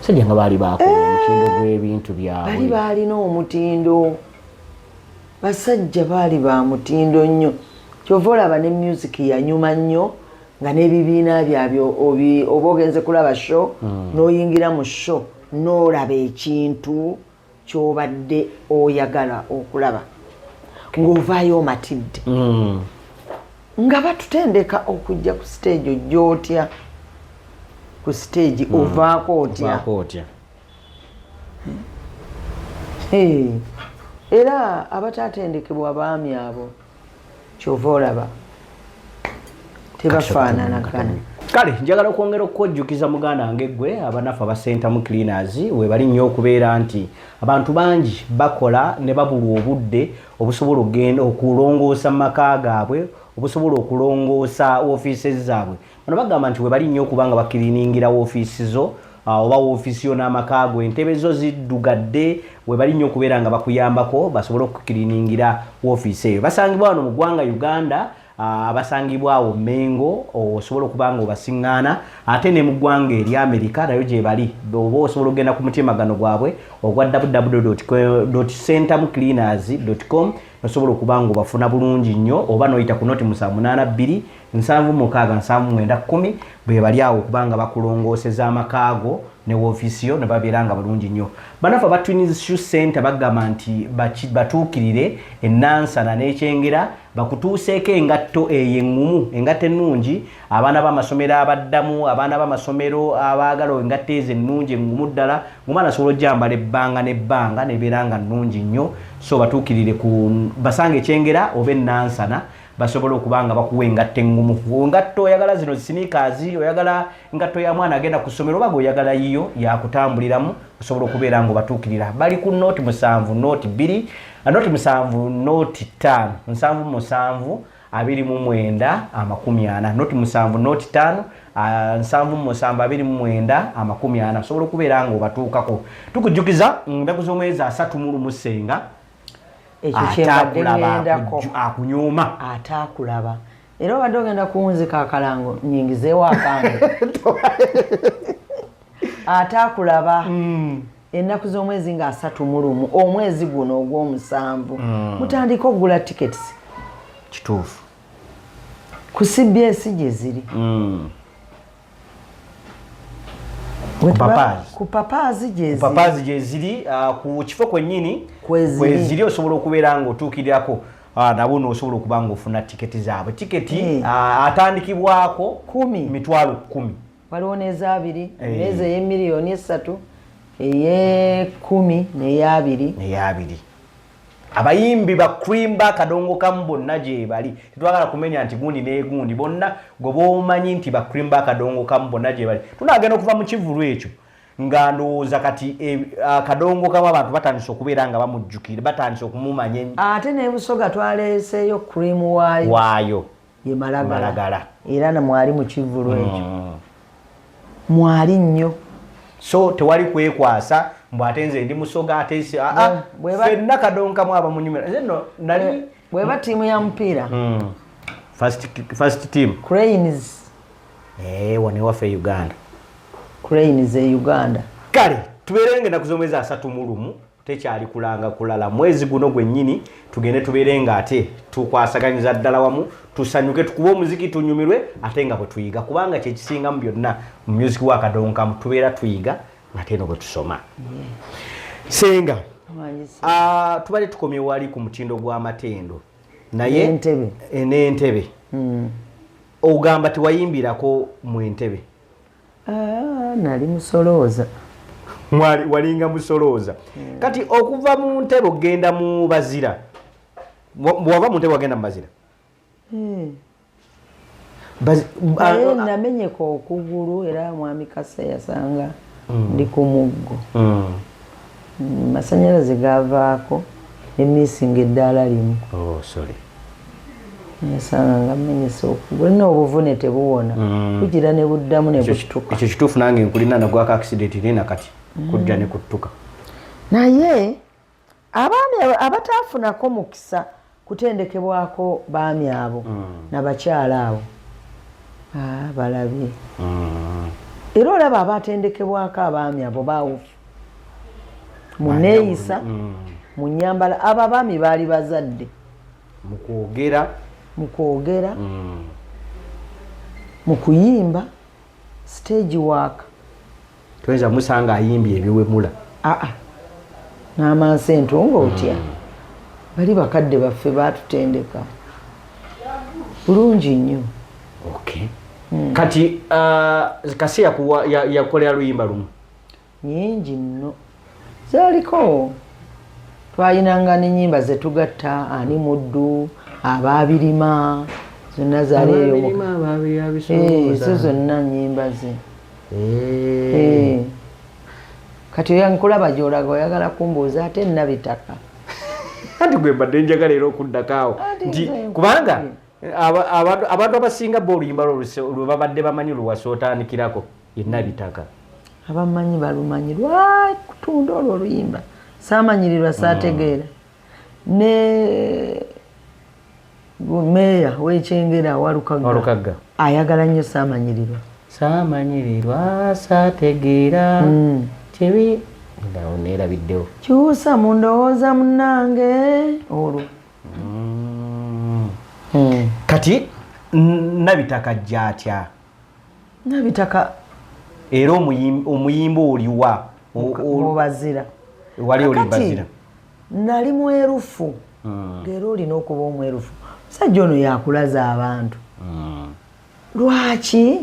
B: Sajja nga baali baako omutindo gw'ebintu byabwe.
A: Baalina omutindo. Basajja baali ba mutindo nnyo. Kyova olaba ne music yanyuma nnyo nga n'ebibiina byabyo oba ogenze kulaba show n'oyingira mu show n'olaba ekintu ky'obadde oyagala okulaba ng'ovaayo omatidde. Nga batutendeka okujja ku stage ojja otya ku stage ovaako otya. Era abataatendekebwa abaami abo kyova olaba tebafaananagana.
B: Kale njagala okwongera okukojjukiza muganda wange ggwe abanafu aba Centamu Cleaners we bali nnyo okubeera nti abantu bangi bakola ne babulwa obudde obusobola okugenda okulongoosa mu maka gaabwe, obusobola okulongoosa ofiisi zaabwe. Bano bagamba nti we bali nnyo okuba nga bakiriningira ofiisi zo oba ofiisi yo n'amaka go, entebe zo ziddugadde, we bali nnyo okubeera nga bakuyambako basobole okukiriningira ofiisi eyo. Basangibwa wano mu ggwanga Uganda, abasangibwa awo Mengo osobola okuba nga obasiŋŋaana, ate ne mu ggwanga eri Amerika nayo gye bali oba osobola okugenda ku mutemagano gwabwe ogwa www.centamucleaners.com osobola okuba nga obafuna bulungi nnyo, oba noyita ku noti 782 76910 be bali awo okubanga bakulongooseza amakaago ne ofiisi yo ne babeera nga bulungi nnyo. Banafu aba Twins Shoe Center bagamba nti batuukirire ennansana n'ekyengera bakutuuseeko engatto eyo engumu, engatto ennungi, abaana b'amasomero abaddamu, abaana b'amasomero abaagala engatto ezo ennungi engumu ddala, ng'omwana asobola ogyambala ebbanga n'ebbanga nebeera nga nnungi nnyo. So batuukirire ku basanga ekyengera oba ennansana basobola okubanga bakuwa engatto engumu. Engatto oyagala zino sneakers, oyagala engatto ya mwana agenda ku ssomero oba oyagala yiyo yakutambuliramu, osobola okubeera ng'obatuukirira. Bali ku nooti 7 nooti 2 nooti 7 nooti 5 7 29 40 nooti 7 nooti 5 7 osobola okubeera ng'obatuukako. Tukujjukiza ennaku z'omwezi 3 Musenga
A: ekyo kyembadde ngendako
B: akunyuma
A: ataakulaba era obadde ogenda kuwunzika akalango nyingizeewo akange ataakulaba ennaku z'omwezi nga 31 omwezi guno ogw'omusanvu mutandika okugula tickets
B: kituufu
A: ku CBS gye ziri ku papaazi gye ziri ku kifo kwennyini kweziri osobola okubeera ng'otuukirirako nabo noosobola okuba ng'ofuna tiketi zaabwe. Tiketi atandikibwako 10,000. Waliwo n'eza2 n'ezo ey'emiliyoni 3 ey'e10 n'eya2. Abayimbi ba Krimba Kadongo Kamu bonna gye bali. Tetwagala kumenya nti gundi n'egundi bonna gwe b'omanyi nti ba Krimba Kadongo Kamu bonna gye bali. Tunaagenda okuva mu kivulu ekyo nga ndowooza kati Kadongo Kamu abantu batandise okubeera nga bamujjukira, batandise okumumanya. Ate ne Busoga twaleeseeyo cream waayo ye Malagala era na mwali mu kivulu ekyo mwali nnyo.
B: So tewali kwekwasa mbw ate nze ndi Musoga ate fenna Kadongo Kamu abamunyumira nno nali
A: bweba tiimu ya mupiira
B: first team
A: Cranes
B: wane waffe Uganda
A: Cranes Uganda.
B: Kale tubeere ng'ennaku z'omwezi 3 tekyali kulanga kulala mwezi guno gwennyini tugende tubeere nga ate tukwasaganyiza ddala wamu tusanyuke tukube omuziki tunyumirwe ate nga bwe tuyiga kubanga kyekisingamu byonna mu music wa Kadongo Kamu tubeera tuyiga ate no bwe tusoma. Senga tubale tukomye wali ku mutindo gw'amatendo naye n'entebe ogamba tewayimbirako mu entebe.
A: Nali musolooza
B: walinga musolooza kati okuva mu ntebe ogenda mu bazira bw'ova mu ntebe wagenda mu bazira
A: namenyeka okugulu era mwami Kase yasanga ndi ku muggo masanyalaze gavaako emisinga eddaala limu yasanga nga menyesa okugulu nina obuvune tebuwona kugira ne buddamu ne buttuka.
B: Ekyo kituufu nange nkulina nagwako accident nina kati kujja ne kuttuka
A: naye abaami abataafunako mukisa kutendekebwako baami abo nabakyala abo balabye era olaba abatendekebwako abaami abo baawufu mu neeyisa mu nnyambala abo abaami baali bazadde mu kwogera mu kuyimba stage work
B: tuyinza musanga ayimbye ebiwemula
A: n'amansi entungo otya bali bakadde baffe baatutendeka bulungi nnyo.
B: Kati Kase yakolera luyimba lumu
A: nyingi nno zaaliko twayinanga n'ennyimba ze tugatta ani muddu abaabirima zonna zaaliyo ezo zonna nnyimba ze. Kati yankulaba gy'olaga oyagala kumbuuza ate nnabitaka
B: anti gwe mbadde njagala era okuddakaawo nti kubanga abantu abasinga bo oluyimba lwe babadde bamanyi luwasi otandikirako ye Nabitaka.
A: Abamanyi balumanyi lwakutunda olwo oluyimba saamanyirirwa saategeera ne meeya w'Ekyengera Walukagga ayagala nnyo saamanyirirwa saategeera kyebi ndawo neerabiddewo kyusa mu ndowooza munnange olwo.
B: Kati Nabitaka ajja atya?
A: Nabitaka
B: era omuyimba oliwa
A: mubazira
B: wali oli bazira
A: nali mwerufu ng'era olina okuba omwerufu musajja ono yakulaza abantu lwaki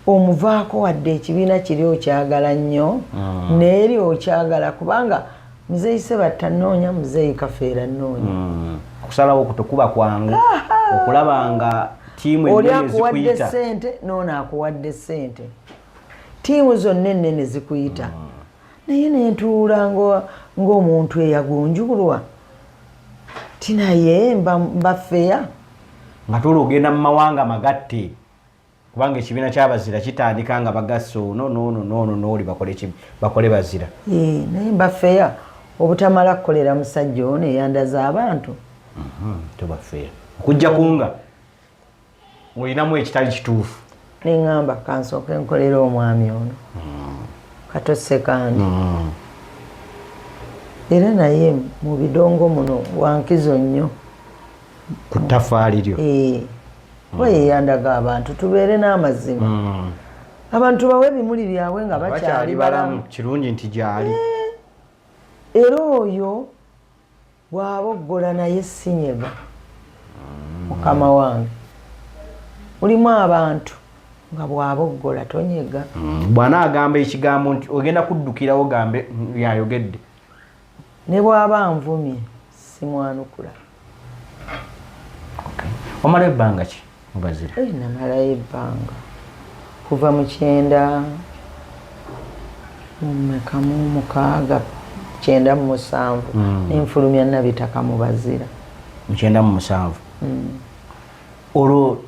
A: omuvaako wadde ekibiina kiri okyagala nnyo n'eri okyagala kubanga muzeeyi Ssebatta nnoonya muzeeyi Kafeera nnoonya
B: okusalawo okutokuba kwangu okulaba nga tiimu
A: oli
B: ennene
A: akuwadde
B: zikuyita
A: ssente noona akuwadde ssente tiimu zonna ennene zikuyita naye nentuula ng'omuntu eyagunjulwa tinaye mbafeya
B: nga tuula ogenda mu mawanga magatte kubanga ekibiina ky'abazira kitandika nga bagasse ono n'oli bakole bazira
A: naye mbafeya obutamala kukolera musajja ono eyandaza abantu
B: tobafeya okujja kunga olinamu ekitali kituufu
A: neŋŋamba kansooke nkolera omwami ono katose kandi era naye mu bidongo muno wankizo nnyo
B: ku ttafaali lyo
A: we yeyandaga abantu tubeere n'amazima abantu bawe ebimuli byabwe nga bakyali balamu
B: kirungi nti gyali
A: era oyo bw'aboggola naye sinyega mukama wange mulimu abantu nga bw'aboggola tonyega
B: bw'anaagamba ekigambo nti ogenda kuddukirawo gambe yayogedde
A: ne bw'aba nvumye simwanukula
B: omala ebbanga ki mubazira
A: namalayo ebbanga kuva mu 9 mu 6 9 mu 7 nenfulumya nabitaka mubazira
B: mu 9 mu 7 olwo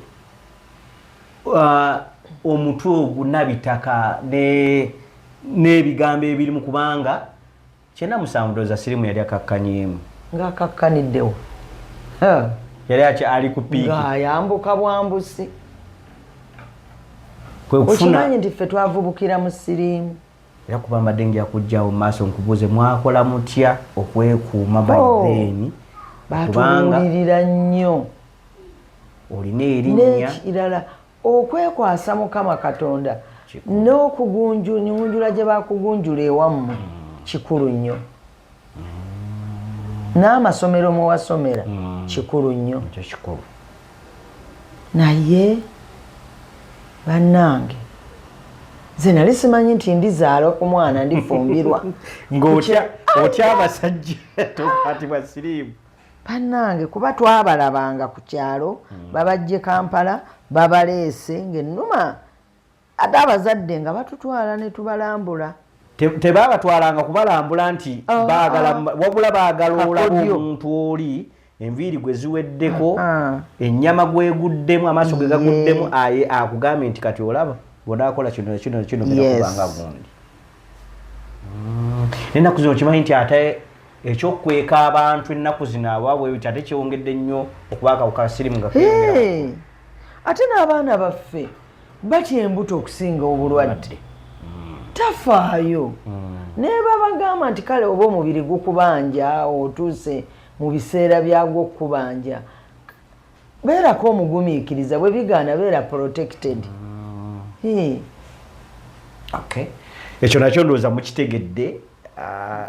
B: omutwe ogwo nabitaka n'ebigambo ebirimu kubanga 9 mu 7 ndowooza sirimu yali akakkanyeemu
A: ng'akakkaniddewo
B: yali ali ku piiki
A: ng'ayambuka bwambusi okimanyi nti ffe twavubukira mu siriimu
B: era kuba mbadde nja kujjawo mu maaso nkubuuze mwakola mutya okwekuuma bayiveeni
A: batubuulirira nnyo
B: olina erinnya
A: n'ekirala okwekwasa mukama katonda n'okugunjula gye bakugunjula ewammwe kikulu nnyo n'amasomero mwe wasomera kikulu nnyo naye bannange nze nali simanyi nti ndizaala ku mwana ndifumbirwa
B: ng'otya abasajja tokwatibwa siriimu
A: bannange kuba twabalabanga ku kyalo babajje Kampala babaleese ng'ennuma ate abazadde nga batutwala ne tubalambula
B: tebabatwalanga kubalambula nti wabula baagala olaba omuntu oli enviiri gwe ziweddeko ennyama gweguddemu amaaso ge gaguddemu aye akugambye nti kati olaba bw'onaakola kino kubanga gundi n'ennaku zino kimanyi nti ate ekyokweka abantu ennaku zino abaabwe ate kyewongedde nnyo okuba akawuka ka siriimu nga keyongera
A: ate n'abaana baffe batya embuto okusinga obulwadde tafaayo naye babagamba nti kale oba omubiri gukubanja otuuse mu biseera byagwo okukubanja beerako omugumiikiriza bwe bigaana beera protected
B: ekyo nakyo ndowooza mukitegedde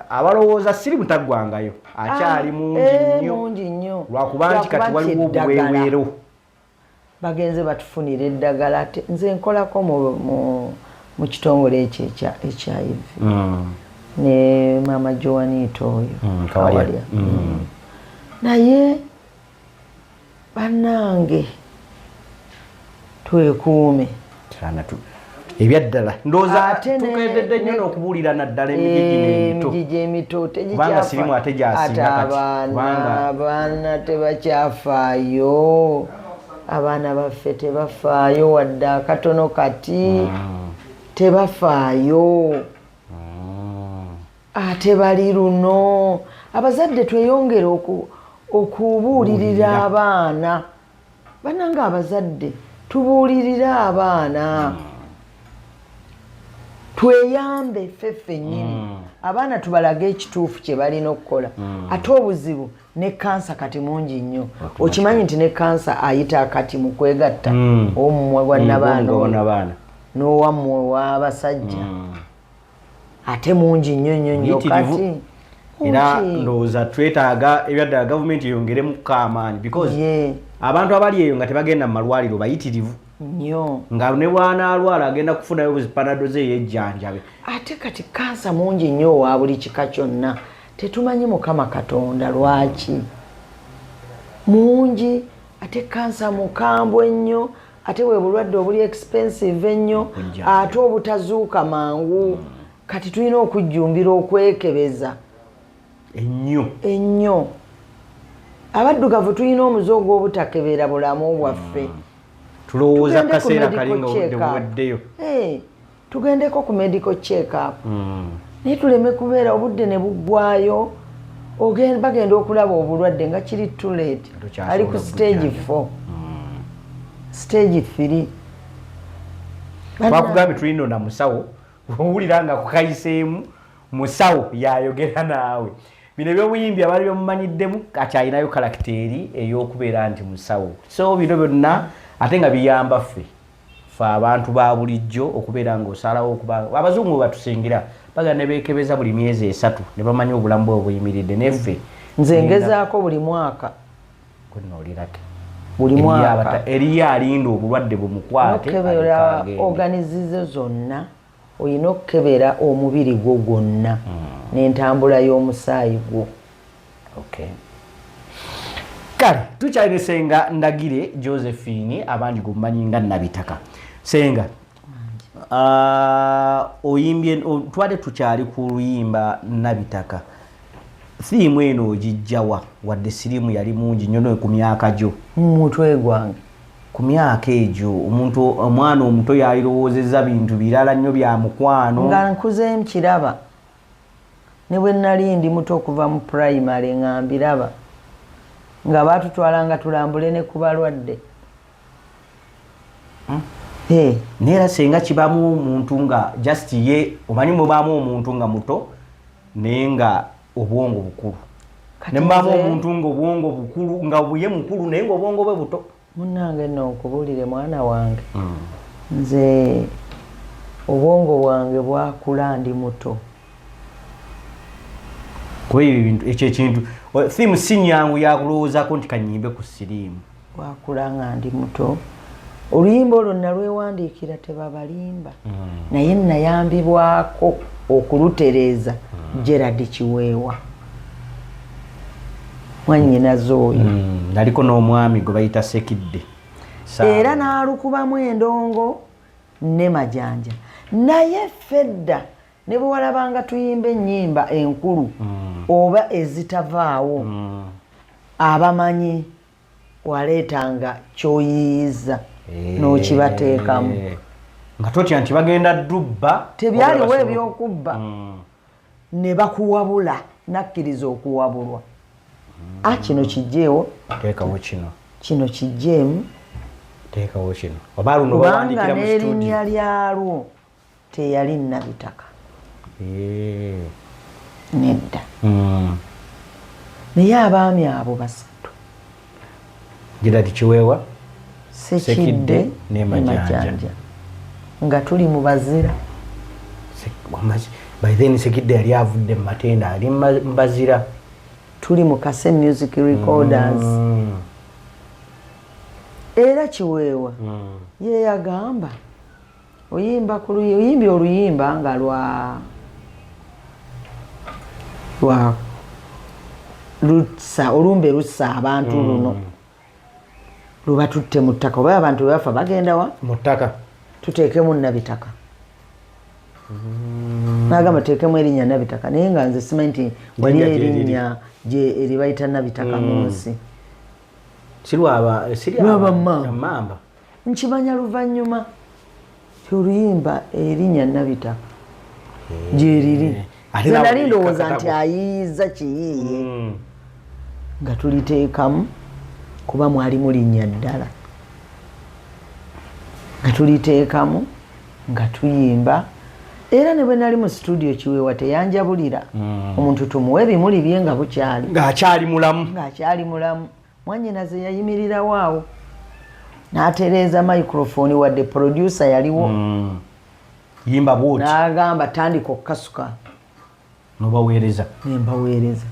B: abalowooza siriimu taggwangayo akyali mungi nnyo lwakuba nti kati waliwo obuweeweero
A: bagenze batufunira eddagala ate nze nkolako mu kitongole ekyo ekya HIV ne mama Joanita oyo Kawalya naye bannange twekuume
B: ebyaddala ndowooza tukededde nnyo n'okubuulira naddala emigigi emito kubanga siriimu ate gyasinga kati
A: abaana tebakyafaayo abaana baffe tebafaayo wadde akatono kati tebafaayo ate bali luno abazadde tweyongere okubuulirira abaana bannange abazadde tubuulirira abaana tweyambe ffeffe nnyini abaana tubalaga ekituufu kye balina okukola ate obuzibu ne kansa kati mungi nnyo okimanyi nti ne kansa ayita akati mu kwegatta omumwe gwa nabaana n'owammwe w'abasajja ate mungi nnyo kati
B: era ndowooza twetaaga ebyaddala gavumenti eyongeremu kaamaanyi because abantu abali eyo nga tebagenda mu malwaliro bayitirivu
A: nnyo
B: nga ne bwanaalwala agenda kufunayo buzipanado ze yejjanjabe
A: ate kati kansa mungi nnyo wa buli kika kyonna tetumanyi mukama katonda lwaki mungi ate kansa mukambwe ennyo, ate bwe bulwadde obuli expensive ennyo, ate obutazuuka mangu. Kati tulina okujjumbira okwekebeza ennyo. Abaddugavu tulina omuze gw'obutakebera bulamu bwaffe.
B: Tulowooza kaseera kalinga buweddeyo.
A: Tugendeko ku medical check up. Naye tuleme kubeera obudde ne buggwayo. Bagenda okulaba obulwadde nga kiri too late. Ali ku stage 4. Stage 3.
B: Twakugambye tulina na musawo. Owulira nga kukayiseemu musawo yayogera naawe. Bino ebyobuyimbi abaali bamumanyiddemu akyalinayo kalakiteeri ey'okubeera nti musawo. So bino byonna ate nga biyamba ffe abantu ba bulijjo okubeera ng'osalawo okuba abazungu batusingira baga ne beekebeza buli myezi 3 ne bamanya obulamu bwe buyimiridde neffe
A: nze ngezaako buli mwaka
B: kunoolirake
A: buli mwaka
B: eriyo alinda obulwadde bumukwate
A: okukebera organizizo zonna oyina okukebera omubiri gwo gwonna n'entambula y'omusaayi gwo.
B: Kale tukyalire Senga Ndagire Josephine abandi gumanyi nga Nabitaka. Senga oyimbye twade tukyali ku luyimba Nabitaka. Theme eno ogijjawa wadde sirimu yali mungi nnyo ku myaka gyo.
A: Mutwe gwange
B: ku myaka egyo omwana omuto yalirowoozezza bintu birala nnyo bya mukwano.
A: Nga nkuzeemu kiraba ne bwe nali ndi muto okuva mu primary nga mbiraba nga batutwalanga tulambule ne ku balwadde.
B: Neera Senga kibamu omuntu nga just ye omanyi mubamu omuntu nga muto naye nga obwongo bukulu. Ne mubamu omuntu nga obwongo bukulu nga buye mukulu naye nga obwongo bwe buto.
A: Munnange nno okubulire mwana wange nze obwongo bwange bwakula ndi muto.
B: Kwa hiyo bintu ekyo ekintu theme sinyangu yakulowoozaako nti kanyimbe ku sirimu.
A: Bwakula nga ndi muto. Oluyimba olwo nalwewandiikira tebabalimba naye nayambibwako okulutereeza Gerard Kiweewa mwannyinaze oyo.
B: Naliko n'omwami gwe bayita Sekidde
A: era n'alukubamu endongo ne Majanja. Naye fedda ne bwe walabanga tuyimba ennyimba enkulu oba ezitavaawo abamanyi waleetanga kyoyiyiza n'okibateekamu.
B: Nga totya nti bagenda ddubba
A: tebyaliwo ebyokubba ne bakuwabula nakkiriza okuwabulwa. Kino kijjeewo
B: teekawo
A: kino kijjeemu
B: teekawo kino oba luno bawandikira mu studio
A: n'erinnya lyalwo teyali Nabitaka nedda. Naye abaami abo basatu
B: Gerard Kiweewa
A: Sekidde ne Majanja nga tuli mu bazira.
B: By then Sekidde yali avudde mu matenda ali mu bazira.
A: Tuli mu Kase Music Recorders. Era Kiweewa ye yagamba oyimba ku oyimbi oluyimba nga lwa lutsa olumbe lussa abantu luno luba tutte mu ttaka oba abantu bwe bafa bagenda wa
B: mu ttaka
A: tuteekemu Nabitaka. Nagamba tuteekemu erinnya Nabitaka naye nga nze simanyi nti wali erinnya gye eribayita Nabitaka mu nsi.
B: Lwaba mamba
A: nkimanya luvannyuma oluyimba erinnya Nabitaka gye riri. Nze nali ndowooza nti ayiyiza kiyiiye nga tuliteekamu kuba mwalimu linnya ddala nga tuliteekamu nga tuyimba. Era ne bwe nali mu studio Kiweewa teyanjabulira omuntu tumuwe ebimuli bye nga bukyali ng'akyali mulamu. Mwannyinaze yayimirirawo awo n'atereeza microphone wadde producer yaliwo
B: yimba bwoti
A: n'agamba tandika okukasuka
B: n'obaweereza
A: nembaweereza.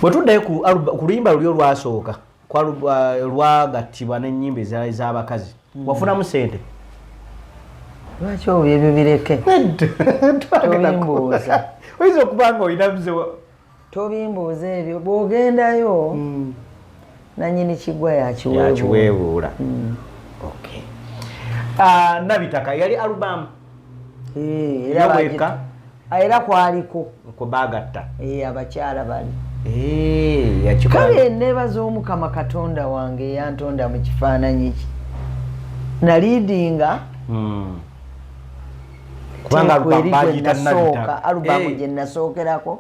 B: bwe tuddayo ku luyimba luli olwasooka lwagattibwa n'ennyimba ezirala z'abakazi wafunamu sente?
A: Lwaki obyo ebyo bireke toyimbuuza
B: oyinza okuba nga olina
A: tobimbuuza ebyo bw'ogendayo nanyini kigwa
B: yakiweebuula. Okay. Nabitaka yali alubamu
A: era kwaliko
B: kubagatta
A: abakyala bali
B: yakikola.
A: Kale neebaza Omukama Katonda wange yantonda mu kifaananyi ki naliidinga
B: kubanga
A: alubamu gye nasookerako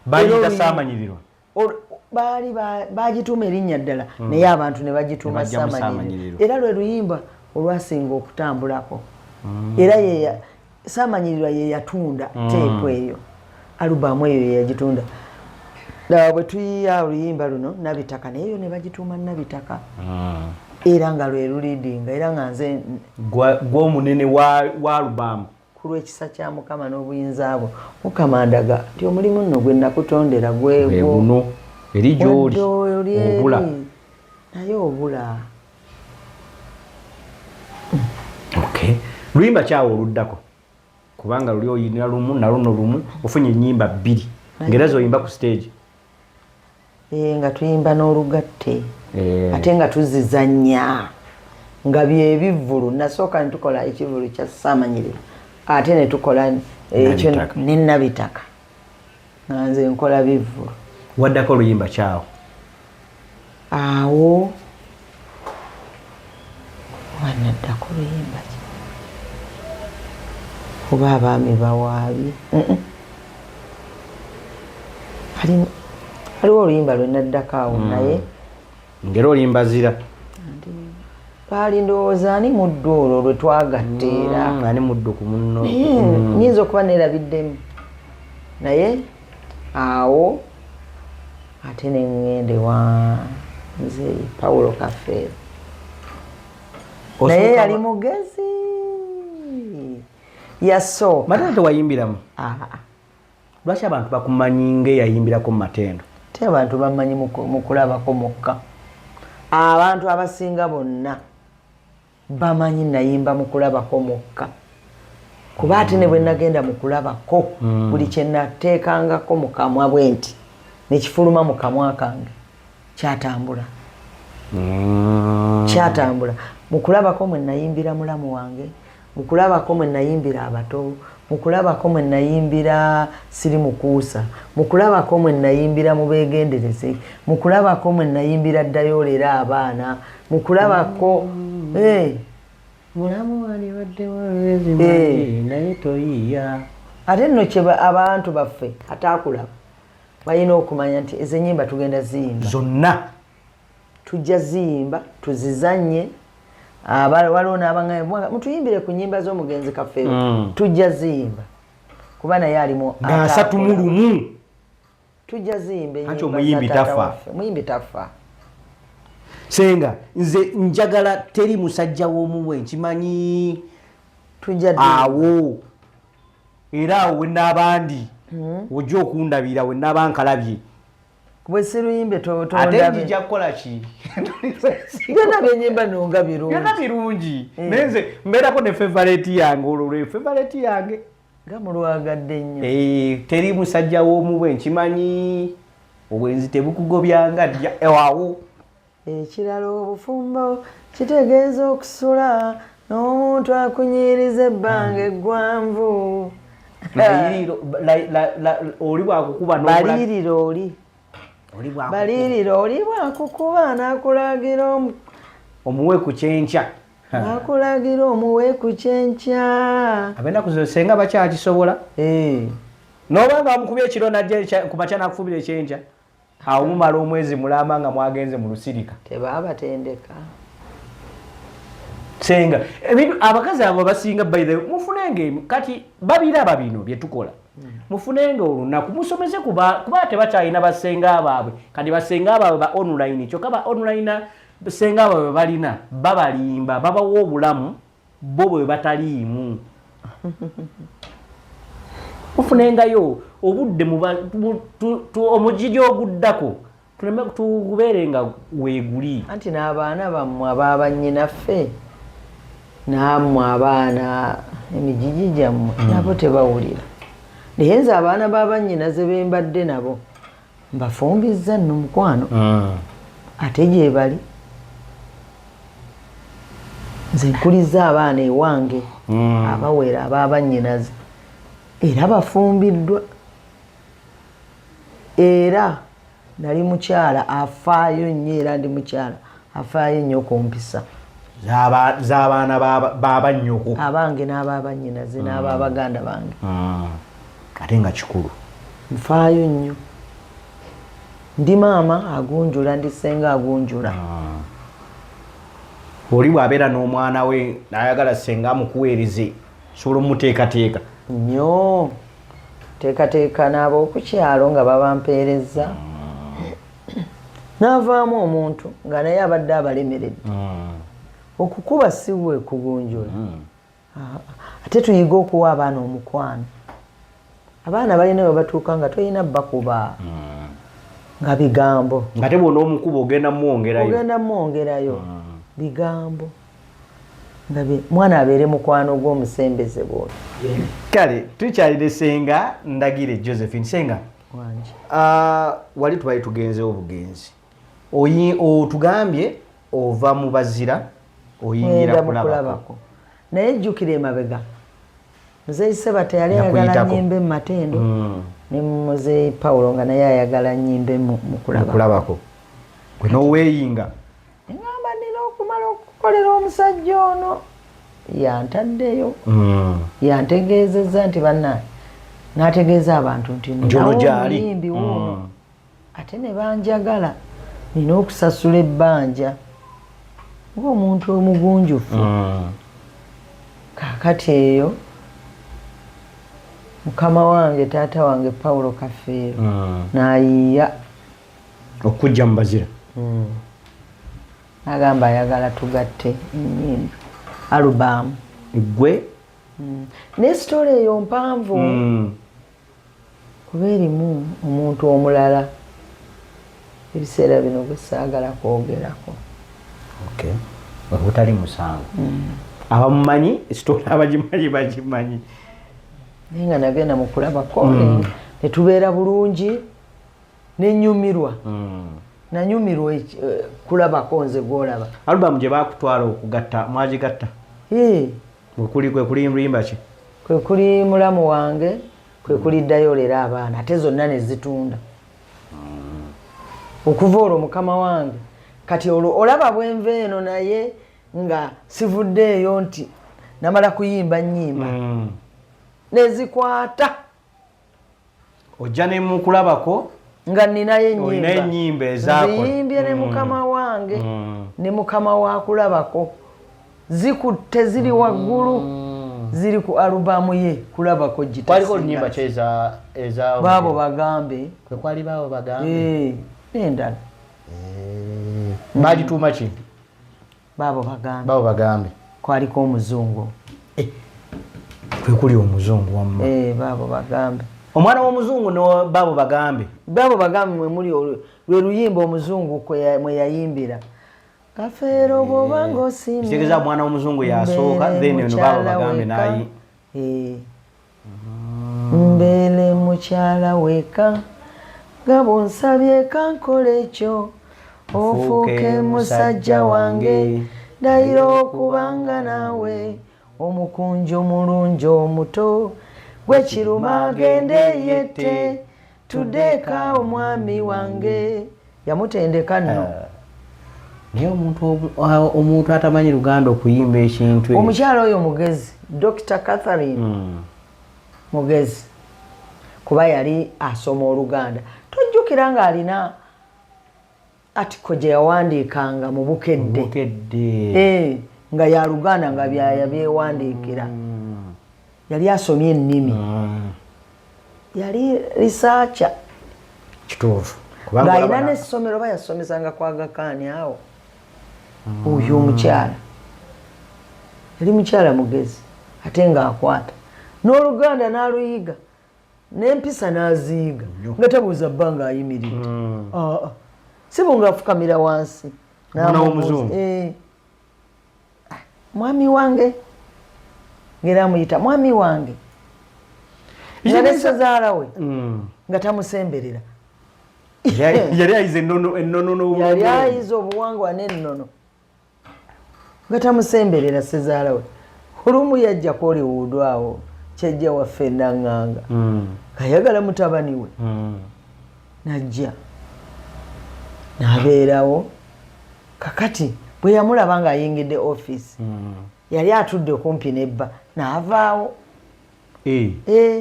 B: bayita Saamanyiriro
A: baali bagituuma erinnya ddala naye abantu ne bagituuma Saamanyiriro era lwe luyimba olwasinga okutambulako era Saamanyiriro ye yatunda teepu eyo alubamu eyo ye yagitunda. Bwe tuyiya oluyimba luno Nabitaka nayeyo ne bagituuma Nabitaka era nga lwe luliidinga era nga nze
B: gw'omunene wa alubamu
A: ku lw'ekisa kya Mukama n'obuyinza bwo Mukama ndaga nti omulimu nno gwe nakutondera gwe
B: guno eri gy'oli obula
A: naye obula.
B: Okay. Luyimba kyawo oluddako kubanga luli oyinira lumu na luno lumu ofunye ennyimba 2 ngera zoyimba ku stage
A: nga tuyimba n'olugatte ate nga tuzizannya nga byebivulu nasooka netukola ekivulu kya Saamanyiriro ate netukola ekyo ne Nabitaka nga nze nkola bivulu.
B: Waddako oluyimba kyawo
A: awo wanaddako oluyimba ki oba abaami bawaabi aliwo oluyimba lwe naddako awo naye
B: ngera olimba zira
A: baali ndowooza ani muddu olwo lwe twagatteera
B: ani muddu ku munno
A: nyinza okuba neerabiddemu naye awo ate neŋŋende wa nze Paulo Kafeero naye yali mugezi yasooka.
B: Matendo tewayimbiramu? Lwaki abantu bakumanyi ng'eyayimbirako mu Matendo?
A: Te abantu bamanyi mu kulabako mukka. Abantu abasinga bonna bamanyi nayimba mu kulabako mukka. Kuba ate ne bwe nagenda mu kulabako buli kye nateekangako mu kamwa bwe nti nekifuluma mu kamwa kange kyatambula. Kyatambula. Mu kulabako mwe nayimbira mulamu wange, mu kulabako mwe nayimbira abato, mu kulabako mwe nayimbira siri mukuusa, mu kulabako mwe nayimbira mu beegendereze, mu kulabako mwe nayimbira ddayo olera abaana, mu kulabako
B: mulamu wali wadde naye toyiya.
A: Ate nno kye abantu baffe ataakulaba balina okumanya nti ezo ennyimba tugenda ziyimba
B: zonna,
A: tujja ziyimba tuzizanye. Waliwo n'abaŋŋamba mutuyimbire ku nnyimba z'omugenzi Kafeero tujja ziyimba kuba naye alimu
B: nga 31
A: tujja ziyimba
B: anti omuyimbi tafa.
A: Omuyimbi tafa.
B: Senga nze njagala teri musajja w'omuwe nkimanyi
A: tujja
B: awo era awo n'abandi ojja okundabira we n'abankalabye
A: bwe siruyimbe
B: ate njija kukola ki
A: byonna byenyimba nonga birungi
B: byonna birungi nenze mbeerako ne favorite yange olwo favorite yange
A: nga mulwagadde nnyo
B: teri musajja w'omuwe nkimanyi obwenzi tebukugobyanga ddya ewawo.
A: Ekirala obufumbo kitegeeza okusula n'omuntu akunyiriza ebbanga eggwanvu.
B: Oli bwakukuba
A: balirira oli bwakukuba n'akulagira
B: omuwe ku kyenkya.
A: N'akulagira omuwe ku kyenkya.
B: Abenaku zo senga bakyakisobola. N'oba nga wamukubye ekiro najja ku makya n'akufubira ekyenkya awo mumala omwezi mulamba nga mwagenze mu lusirika.
A: Tebaabatendeka.
B: Senga ebintu abakazi abo basinga by the mufunenge kati babiraba bino bye tukola. Mufunenge olunaku musomeze kuba tebakyalina basenga baabwe kati basenga baabwe ba online kyokka ba online basenga baabwe balina babalimba babawa obulamu bo bwe bataliimu. Mufunengayo obudde omugigi oguddako tuleme tugubeere nga weeguli.
A: Anti n'abaana bammwe abaabannyinaffe nammwe abaana emigigi gyammwe nabo tebawulira naye nze abaana b'abannyinaze be mbadde nabo mbafumbizza nno mukwano ate gye bali nze nkuliza abaana ewange abawera ab'abannyinaze era bafumbiddwa era nali mukyala afaayo nnyo era ndi mukyala afaayo nnyo kumpisa
B: z'abaana b'abannyoko
A: abange n'ab'abannyinaze n'ab'abaganda bange
B: ate nga kikulu
A: nfaayo nnyo ndi maama agunjula ndi senga agunjula
B: oli bw'abeera n'omwana we n'ayagala senga amukuweereze sobola omuteekateeka
A: nnyo teekateeka n'ab'okukyalo nga babampeereza n'avaamu omuntu nga naye abadde abalemeredde okukuba siwe kugunjula ate tuyiga okuwa abaana omukwano abaana balina we batuuka nga tolina bakuba nga bigambo
B: ngate bwona omukuba ogenda
A: mwongerayo bigambo mwana abeere mukwano gw'omusembeze bwona
B: kale tukyalire senga ndagire Josephine senga wali tubali tugenzewo obugenzi otugambye ova mu bazira oyingira kulabako naye jjukira emabega muzeeyi Sebata yali ayagala nnyimbe mu Matendo ne muzeeyi Pawulo nga naye ayagala nnyimbe mu kulabako gwe n'oweeyinga
A: eŋŋamba nina okumala okukolera omusajja ono yantaddeyo yantegeezezza nti bannaye n'ategeeza abantu nti omuyimbi wuuno ate ne banjagala nina okusasula ebbanja ng'omuntu omugunjufu kaakati eyo mukama wange taata wange Pawulo Kafeero n'ayiiya
B: okujja mu bazira
A: n'agamba ayagala tugatte ennyimba alubamu
B: gwe
A: ne sitole eyo mpanvu kuba erimu omuntu omulala ebiseera bino gwe saagala kwogerako
B: obutali musango abamumanyi sitole abagimanyi bagimanyi
A: naye nga nagenda mu kulabako ne tubeera bulungi nenyumirwa nanyumirwa kulabako nze gwolaba
B: alubamu gye bakutwala okugatta mwagigatta kwe kuli luyimba ki
A: kwe kuli mulamu wange kwe kuli ddayo lera abaana ate zonna ne zitunda okuva olwo mukama wange kati olwo olaba bwenva eno naye nga sivuddeeyo nti namala kuyimba nnyimba nezikwata
B: ojja ne mukulabako
A: nga ninayo
B: ennyimba
A: ezaziyimbye ne mukama wange ne mukama wakulabako zikutte ziri waggulu ziri ku alubamu ye kulabako
B: kwaliko nnyimba
A: baabo bagambe
B: kwali baabo bagambe
A: n'endala
B: bagituuma ki
A: baabo bagambe kwaliko omuzungu
B: kwe kuli omuzungu wamma
A: baabo bagambe
B: omwana w'omuzungu no baabo bagambe
A: mwe muli lwe luyimba omuzungu mwe yayimbira Kafeero bw'obanga osiimye
B: kitegeeza omwana w'omuzungu yasooka then eno baabo bagambe nayi
A: mbeere mukyala weka nga bw'onsabye kankole ekyo ofuuke musajja wange ndayira okubanga naawe omukunjo omulungi omuto gwe kiruma agende yette tuddeeka omwami wange yamutendeka nno
B: naye omuntu atamanyi Luganda okuyimba ekintu
A: omukyala oyo mugezi Dr. Catherine mugezi kuba yali asoma Oluganda tojjukira nga alina atiko gye yawandiikanga mu bukedde nga ya Luganda nga yabyewandiikira yali asomye ennimi yali researcher
B: kituufu
A: nga alina n'essomero bayasomesanga kwagakaani awo oyo omukyala yali mukyala mugezi ate ng'akwata n'Oluganda n'aluyiga n'empisa n'aziyiga nga tabuuza bbanga ayimiridde si bunga afukamira wansi mwami wange ngera amuyita mwami wange nga ne ssezaala we nga tamusemberera
B: yali ayize ennono
A: yali ayize obuwangwa n'ennono nga tamusemberera ssezaala we olumu yajja Hollywood awo kyajja waffe Naŋŋanga ng'ayagala mutabani we najja n'abeerawo kakati bwe yamulaba ng'ayingidde office yali atudde kumpi n'ebba n'avaawo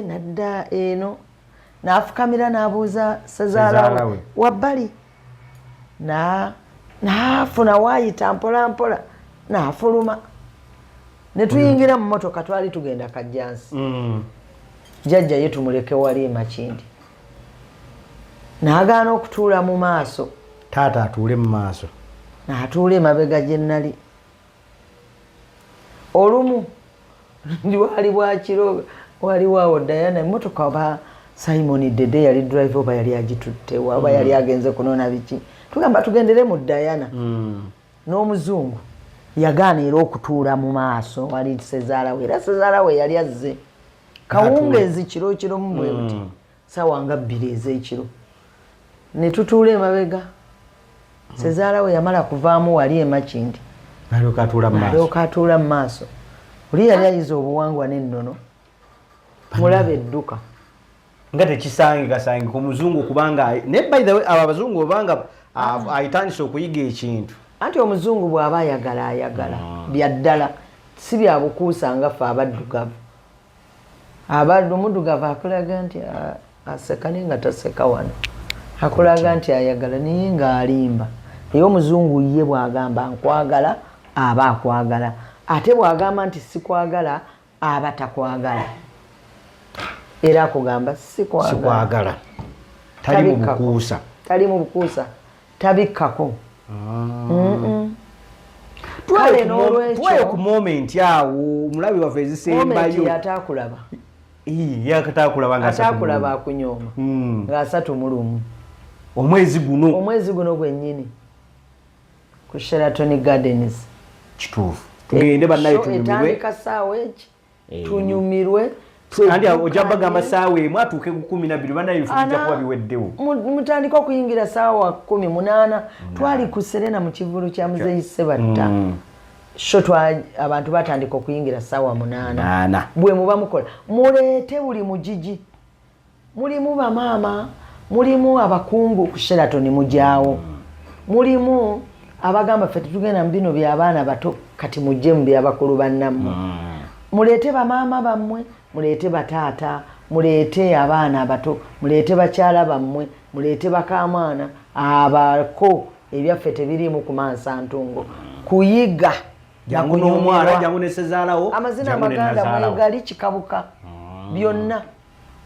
A: nadda eno n'afukamira n'abuuza ssezaala we wabbali n'afuna waayita mpola mpola n'afuluma ne tuyingira mu motoka twali tugenda Kajjansi jjajja ye tumuleke wali Makindi n'agaana okutuula mu maaso
B: taata atuule mu maaso
A: n'atuula emabega gye nnali olumu wali bwakiro waliwo awo Diana emmotoka oba Simon Dede yali drive oba yali agitutte oba yali agenze kunoona biki tugamba tugendere mu Diana n'omuzungu yagaana era okutuula mu maaso wali ssezaala we era ssezaala we yali azze kawungeezi kiro mu bwe buti ssaawa nga 2 ez'ekiro ne tutuula emabega ssezaala we yamala kuvaamu wali e Makindi alyoka atuula mu maaso oli yali ayize obuwangwa n'ennono mulaba edduka
B: nga tekisangikasangika omuzungu kubanga ne by the way abo abazungu obanga ayitandise okuyiga ekintu
A: anti omuzungu bw'aba ayagala bya ddala si bya bukuusa nga ffe abaddugavu omuddugavu akulaga nti aseka naye nga taseka wano akulaga nti ayagala naye ng'alimba naye omuzungu ye bw'agamba nkwagala aba akwagala ate bw'agamba nti sikwagala aba takwagala era akugamba sikwagala tali mu bukuusa tabikkako kale n'olwekyo
B: ku moment awo omulabi waffe ezisembayo
A: ataakulaba akunyooma nga 31
B: omwezi
A: guno gwennyini ku Sheraton Gardens
B: kituufu tugende bannaye tunyumirwe
A: etandika ssaawa eki tunyumirwe
B: kandi ojja bagamba ssaawa emu atuuke ku 12 bannaye bijja kuba biweddewo
A: mutandika okuyingira ssaawa 18 twali ku Serena mu kivulu kya Muzeeyi Ssebatta abantu batandika okuyingira ssaawa 8 bwe muba mukola muleete buli mugigi mulimu bamaama mulimu abakungu ku Sheraton mujaawo mulimu abagamba ffe tetugenda mu bino by'abaana bato kati mujje mu by'abakulu bannammwe muleete bamaama bammwe muleete bataata muleete abaana abato muleete bakyala bammwe muleete bakamwana abako ebyaffe tebiriimu ku Mansantungo kuyiga
B: jangu n'omwala jangu ne ssezaalawo
A: amazina amaganda mwegali kikabuka byonna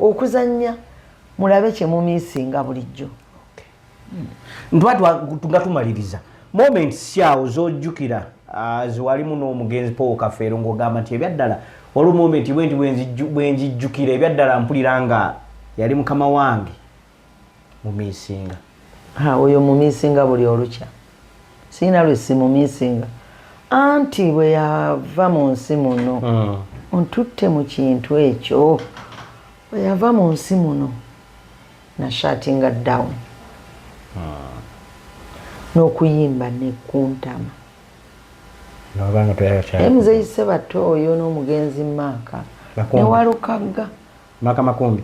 A: okuzannya mulabe kye mumiisinga bulijjo
B: nga tumaliriza moment syawo zojjukira ziwalimu n'omugenzi Paul Kafeero ng'ogamba nti ebyaddala waliwo moment bwenjijjukira ebyaddala mpulira nga yali mukama wange mu miisinga
A: oyo mu miisinga buli olukya siina lwe si mu miisinga anti bwe yava mu nsi muno ontutte mu kintu ekyo bwe yava mu nsi muno nashatinga down n'okuyimba nekuntama Muzeeyi Ssebatta oyo n'omugenzi Maaka ne Walukagga
B: Maaka Makumbi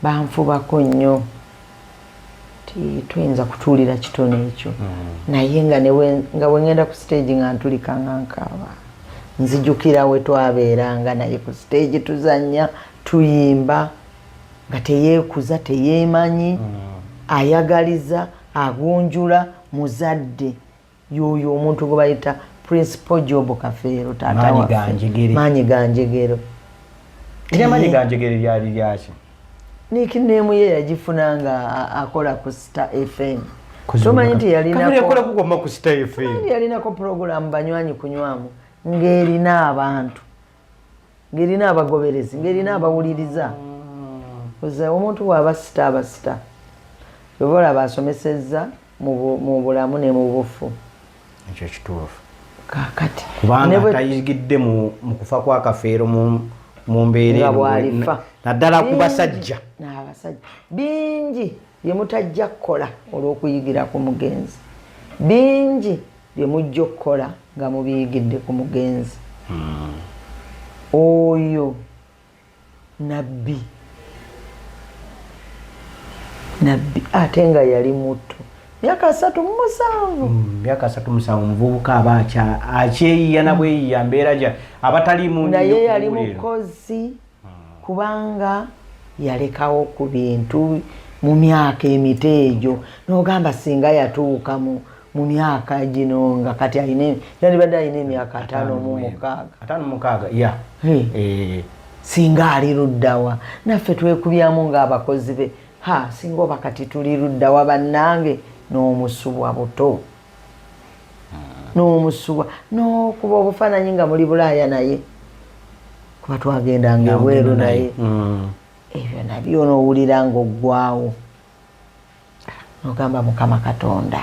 A: banfubako nnyo tuyinza kutuulira kitono ekyo naye nga bwengenda ku stage nga ntulika nga nkaaba nzijukira we twabeeranga naye ku stage tuzannya tuyimba nga teyeekuza teyeemanyi ayagaliza agunjula muzadde yoyo omuntu gwe bayita Principal Job Kafeero taata waffe Maanyi Ganjegero
B: Maanyi Ganjegero lyali lyaki
A: nickname ye yagifuna nga akola ku Star FM tomanyi nti yalinako program banywanyi kunywamu ng'erina abantu ng'erina abagoberezi ng'erina abawuliriza omuntu bw'aba sita yobola basomesezza mu bulamu ne mu bufu
B: ekyo kituufu
A: kakati
B: kubanga tayigidde mu kufa kwa Kafeero mu mumbeere
A: bwalifa
B: naddala ku basajja
A: n'abasajja bingi bye mutajja kukola olw'okuyigira ku mugenzi, bingi bye mujja okukola nga mubiyigidde ku mugenzi. Oyo nabbi ate nga yali muto myaka 37.
B: Myaka 37 muvubuka aba akyeyiya na bweyiya mbeera gya abatalimu
A: naye yali mukozi kubanga yalekawo ku bintu mu myaka emito egyo n'ogamba singa yatuuka mu myaka gino nga kati yalibadde alina emyaka 56 singa ali luddawa naffe twekubyamu ng'abakozi be singa oba kati tuli luddawa bannange n'omusubwa buto n'omusubwa n'okuba obufaananyi nga muli Bulaaya naye kuba twagendanga ebweru naye ebyo nabyo n'owulira ng'oggwawo n'ogamba Mukama Katonda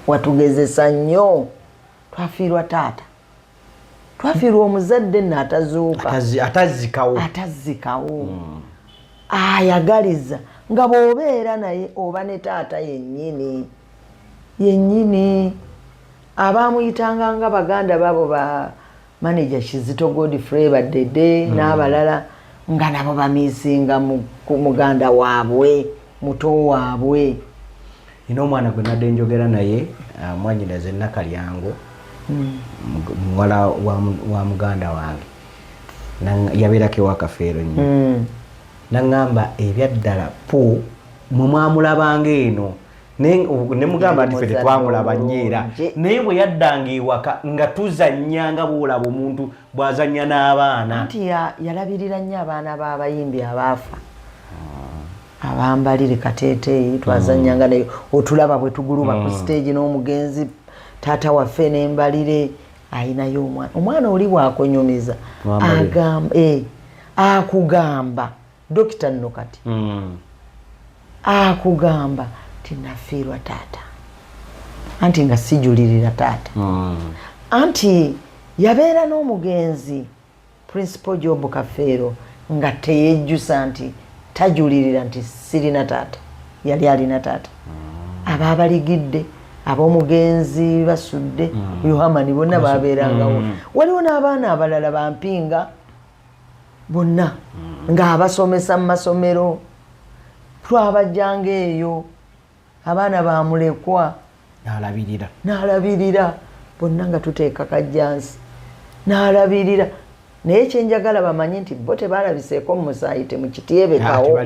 A: watugezesa nnyo. Twafiirwa taata, twafiirwa omuzadde nno atazzikawo ayagaliza nga bw'obeera naye oba ne taata yennyini abaamuyitanga nga baganda baabo ba manager Kizito Godfrey Badede n'abalala nga nabo bamiisinga ku muganda waabwe muto waabwe.
B: Ino omwana gwe nadde njogera naye mwanyinaze Nakalyango muwala wa muganda wange yabeerako ewa Kafeero nnyo naŋŋamba ebyaddala po mwe mwamulabanga eno ne mugamba nti ffe tetwamulaba nnyo era naye bwe yaddanga ewaka nga tuzannya nga bw'olaba omuntu bw'azannya n'abaana.
A: Anti yalabirira nnyo abaana b'abayimbi abaafa abambalire kateeteeyi twazannyanga naye otulaba bwe tuguluba ku stage n'omugenzi taata waffe n'embalire ayinayo omwana oli bw'akonyumiza akugamba dokita nno kati akugamba tinafiirwa taata anti nga sijulirira taata anti yabeera n'omugenzi Principal Job Kafeero nga teyejjusa nti tajulirira nti sirina taata, yali alina taata. Abaabaligidde ab'omugenzi basudde Yohamani bonna baabeerangawo. Waliwo n'abaana abalala bampinga bonna nga abasomesa mu masomero twabajjanga eyo abaana baamulekwa n'alabirira bonna nga tuteeka kajjansi n'alabirira. Naye kyenjagala bamanye nti bo tebaalabiseeko mu musaayi temukitiebekawo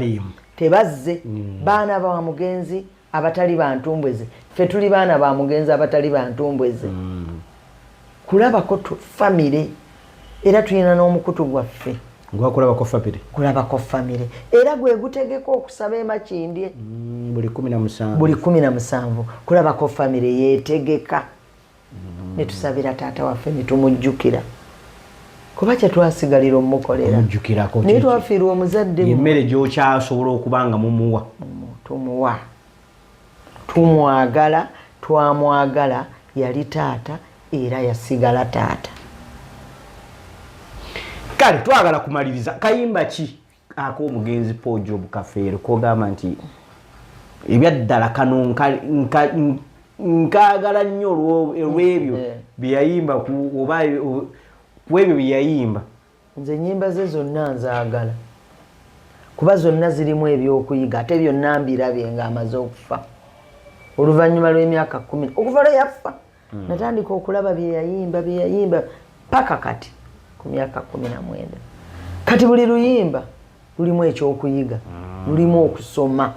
A: tebazze baana ba mugenzi abatali bantumbweze, ffe tuli baana ba mugenzi abatali bantumbweze. Kulabako famire era tulina n'omukutu gwaffe kulabako famire era gwe gutegeka okusaba emakindye
B: buli
A: 17 kulabako famire yeetegeka ne tusabira taata waffe ne tumujjukira kuba kyetwasigalira omukolera naye twafiirwa omuzadde
B: emmere gyokyasobola okubanga mumuwa
A: tumwagala twamwagala yali taata era yasigala taata.
B: Kale twagala kumaliriza kayimba ki ak'omugenzi Paul Job Kafeero kogamba nti ebyaddala kano nkaagala nnyo olw'ebyo bye yayimba oba kwebyo bye yayimba.
A: Nze ennyimba ze zonna nzaagala kuba zonna zirimu ebyokuyiga ate byonna mbirabye ng'amaze okufa oluvannyuma lw'emyaka 10 okuva lwe yafa natandika okulaba bye yayimba paka kati ku myaka 19 kati buli luyimba lulimu ekyokuyiga lulimu okusoma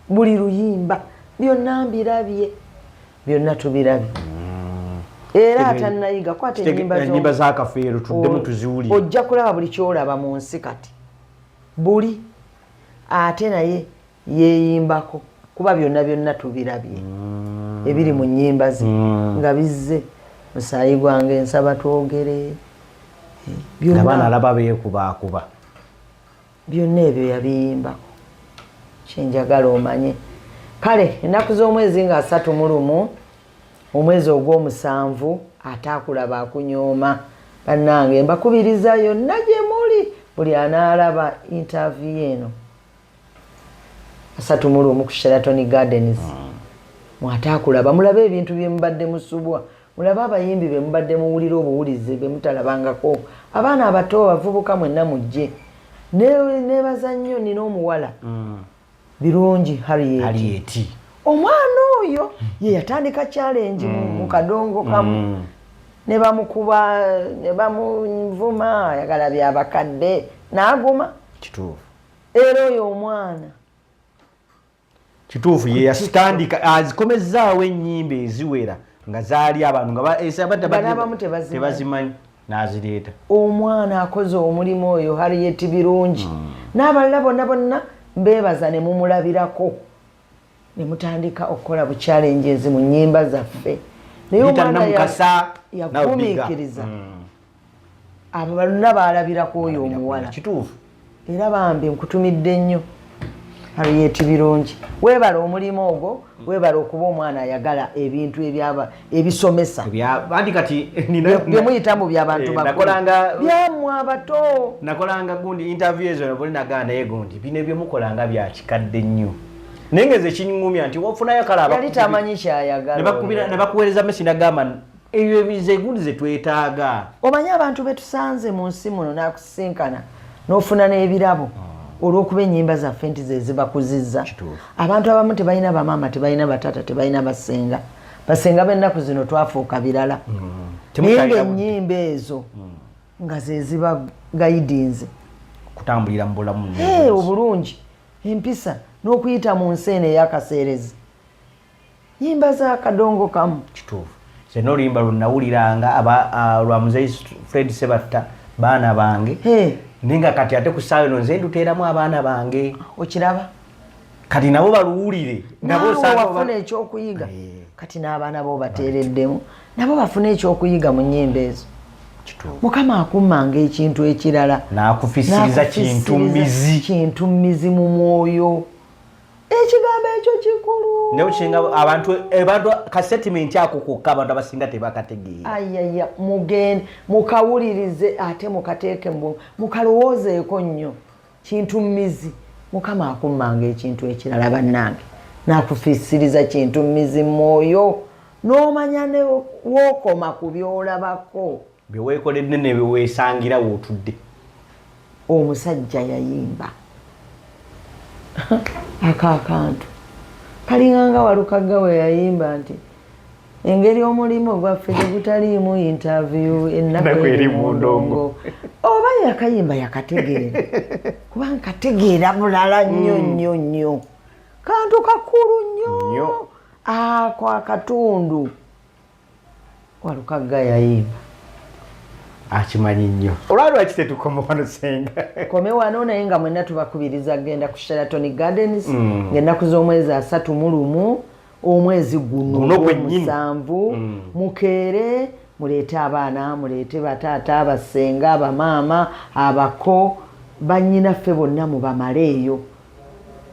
A: buli luyimba byonna mbirabye byonna tubirabye era atanayiga kwate
B: ennyimba za Kafeero tuddemu tuziwulire
A: ojja kulaba buli kyolaba mu nsi kati buli ate naye yeeyimbako kuba byonna tubirabye ebiri mu nnyimba ze nga bizze musaayi gwange nsaba twogere
B: abaana alaba beekubaakuba
A: byonna ebyo yabiyimbako kyenjagala omanye. Kale ennaku z'omwezi nga 31 omwezi ogw'omusanvu ate akulaba akunyooma bannange mbakubiriza yonna gye muli buli anaalaba interview eno 31 ku Sheraton Gardens mwataakulaba mulabe ebintu bye mubadde musubwa mulaba abayimbi be mubadde muwulira obuwulize be mutalabangako abaana abato bavubuka mwenna mujje nebaza nnyo nina omuwala birungi Harriet omwana oyo ye yatandika challenge mu kadongo kamu ne bamukuba ne bamuvuma ayagala byabakadde n'aguma
B: kituufu
A: era oyo omwana
B: kituufu ye yasitandika azikomezaawo ennyimba eziwera nga zaali abantu nga tebazimanyi n'azireeta
A: omwana akoze omulimu oyo Harriet birungi n'abalala bonna mbeebaza ne mumulabirako ne mutandika okukola bu challenges mu nnyimba zaffe naye omwana yakumiikiriza abo balina baalabirako oyo omuwala
B: kituufu
A: era bambi nkutumidde nnyo Harriet birungi weebala omulimu ogwo weebala okuba omwana ayagala ebintu ebisomesa
B: andi kati
A: byemuyita mu by'abantu byammwe abato
B: nakolanga gundi interview ezo nabuli nagana naye gundi bino byemukolanga bya kikadde nnyo naye ngeze kinyumya nti wafunayo kala
A: yali tamanyi kyayagala
B: ne bakuweereza mesi nagamba ebyo bize gundi ze twetaaga
A: omanyi abantu betusanze mu nsi muno nakusinkana n'ofuna n'ebirabo olw'okuba ennyimba zaffe nti ze zibakuzizza abantu abamu tebalina bamaama tebalina batata tebalina basenga b'ennaku zino twafuuka birala naye ng'ennyimba ezo nga ze ziba guidinze
B: kutambulira mu bulamu
A: obulungi empisa n'okuyita mu nsi eno ey'akaseerezi nnyimba z'akadongo kamu
B: kituufu zena oluyimba lwennawuliranga lwa muzeyi Fred Sebatta baana bange ninga kati ate ku ssaawa eno nze nduteeramu abaana bange
A: okiraba
B: kati nabo baluwulire
A: nabo bafuna ekyokuyiga kati n'abaana bo bateereddemu nabo bafuna ekyokuyiga mu nnyimba ezo mukama akummanga ekintu ekirala
B: n'akufisiriza kintu mmizi
A: mu mwoyo ekigambo ekyo kikulu
B: naye kinga abantu ka sentiment ako kokka abantu abasinga tebakategeera
A: ayaya mugende mukawulirize ate mukateeke mukalowoozeeko nnyo kintu mmizi mukama akummanga ekintu ekirala bannange n'akufisiriza kintu mmizi mu mwoyo n'omanya ne wookoma ku byolabako
B: byeweekoledde ne byeweesangira wootudde
A: omusajja yayimba akakantu kalinganga Walukaga we yayimba nti engeri omulimu gwaffe tegutaliimu interview ennaku eri mu ndongo oba yakayimba yakategeera kubanga kategeera bulala nnyo kantu kakulu nnyo ako akatundu Walukaga yayimba
B: akimanyi nnyo olwalwaki tetukoma wano senga
A: kome wano naye nga mwenna tubakubiriza genda ku Sheraton Gardens ng'ennaku z'omwezi 31 omwezi guno ogw'omusanvu mukeere muleete abaana muleete bataata abasenga abamaama abako bannyinaffe bonna mubamaleeyo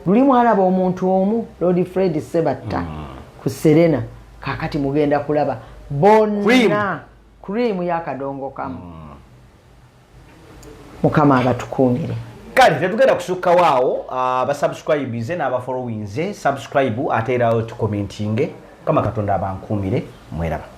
A: luli mwalaba omuntu omu Lord Fred Sebatta ku Serena kaakati mugenda kulaba bonna cream y'akadongo kamu mukama abatukuumire
B: kale tetugenda kusukkawo awo abasubscribes n'abafollowinze subscribe ate era tukomentinge kama Katonda abankuumire mweraba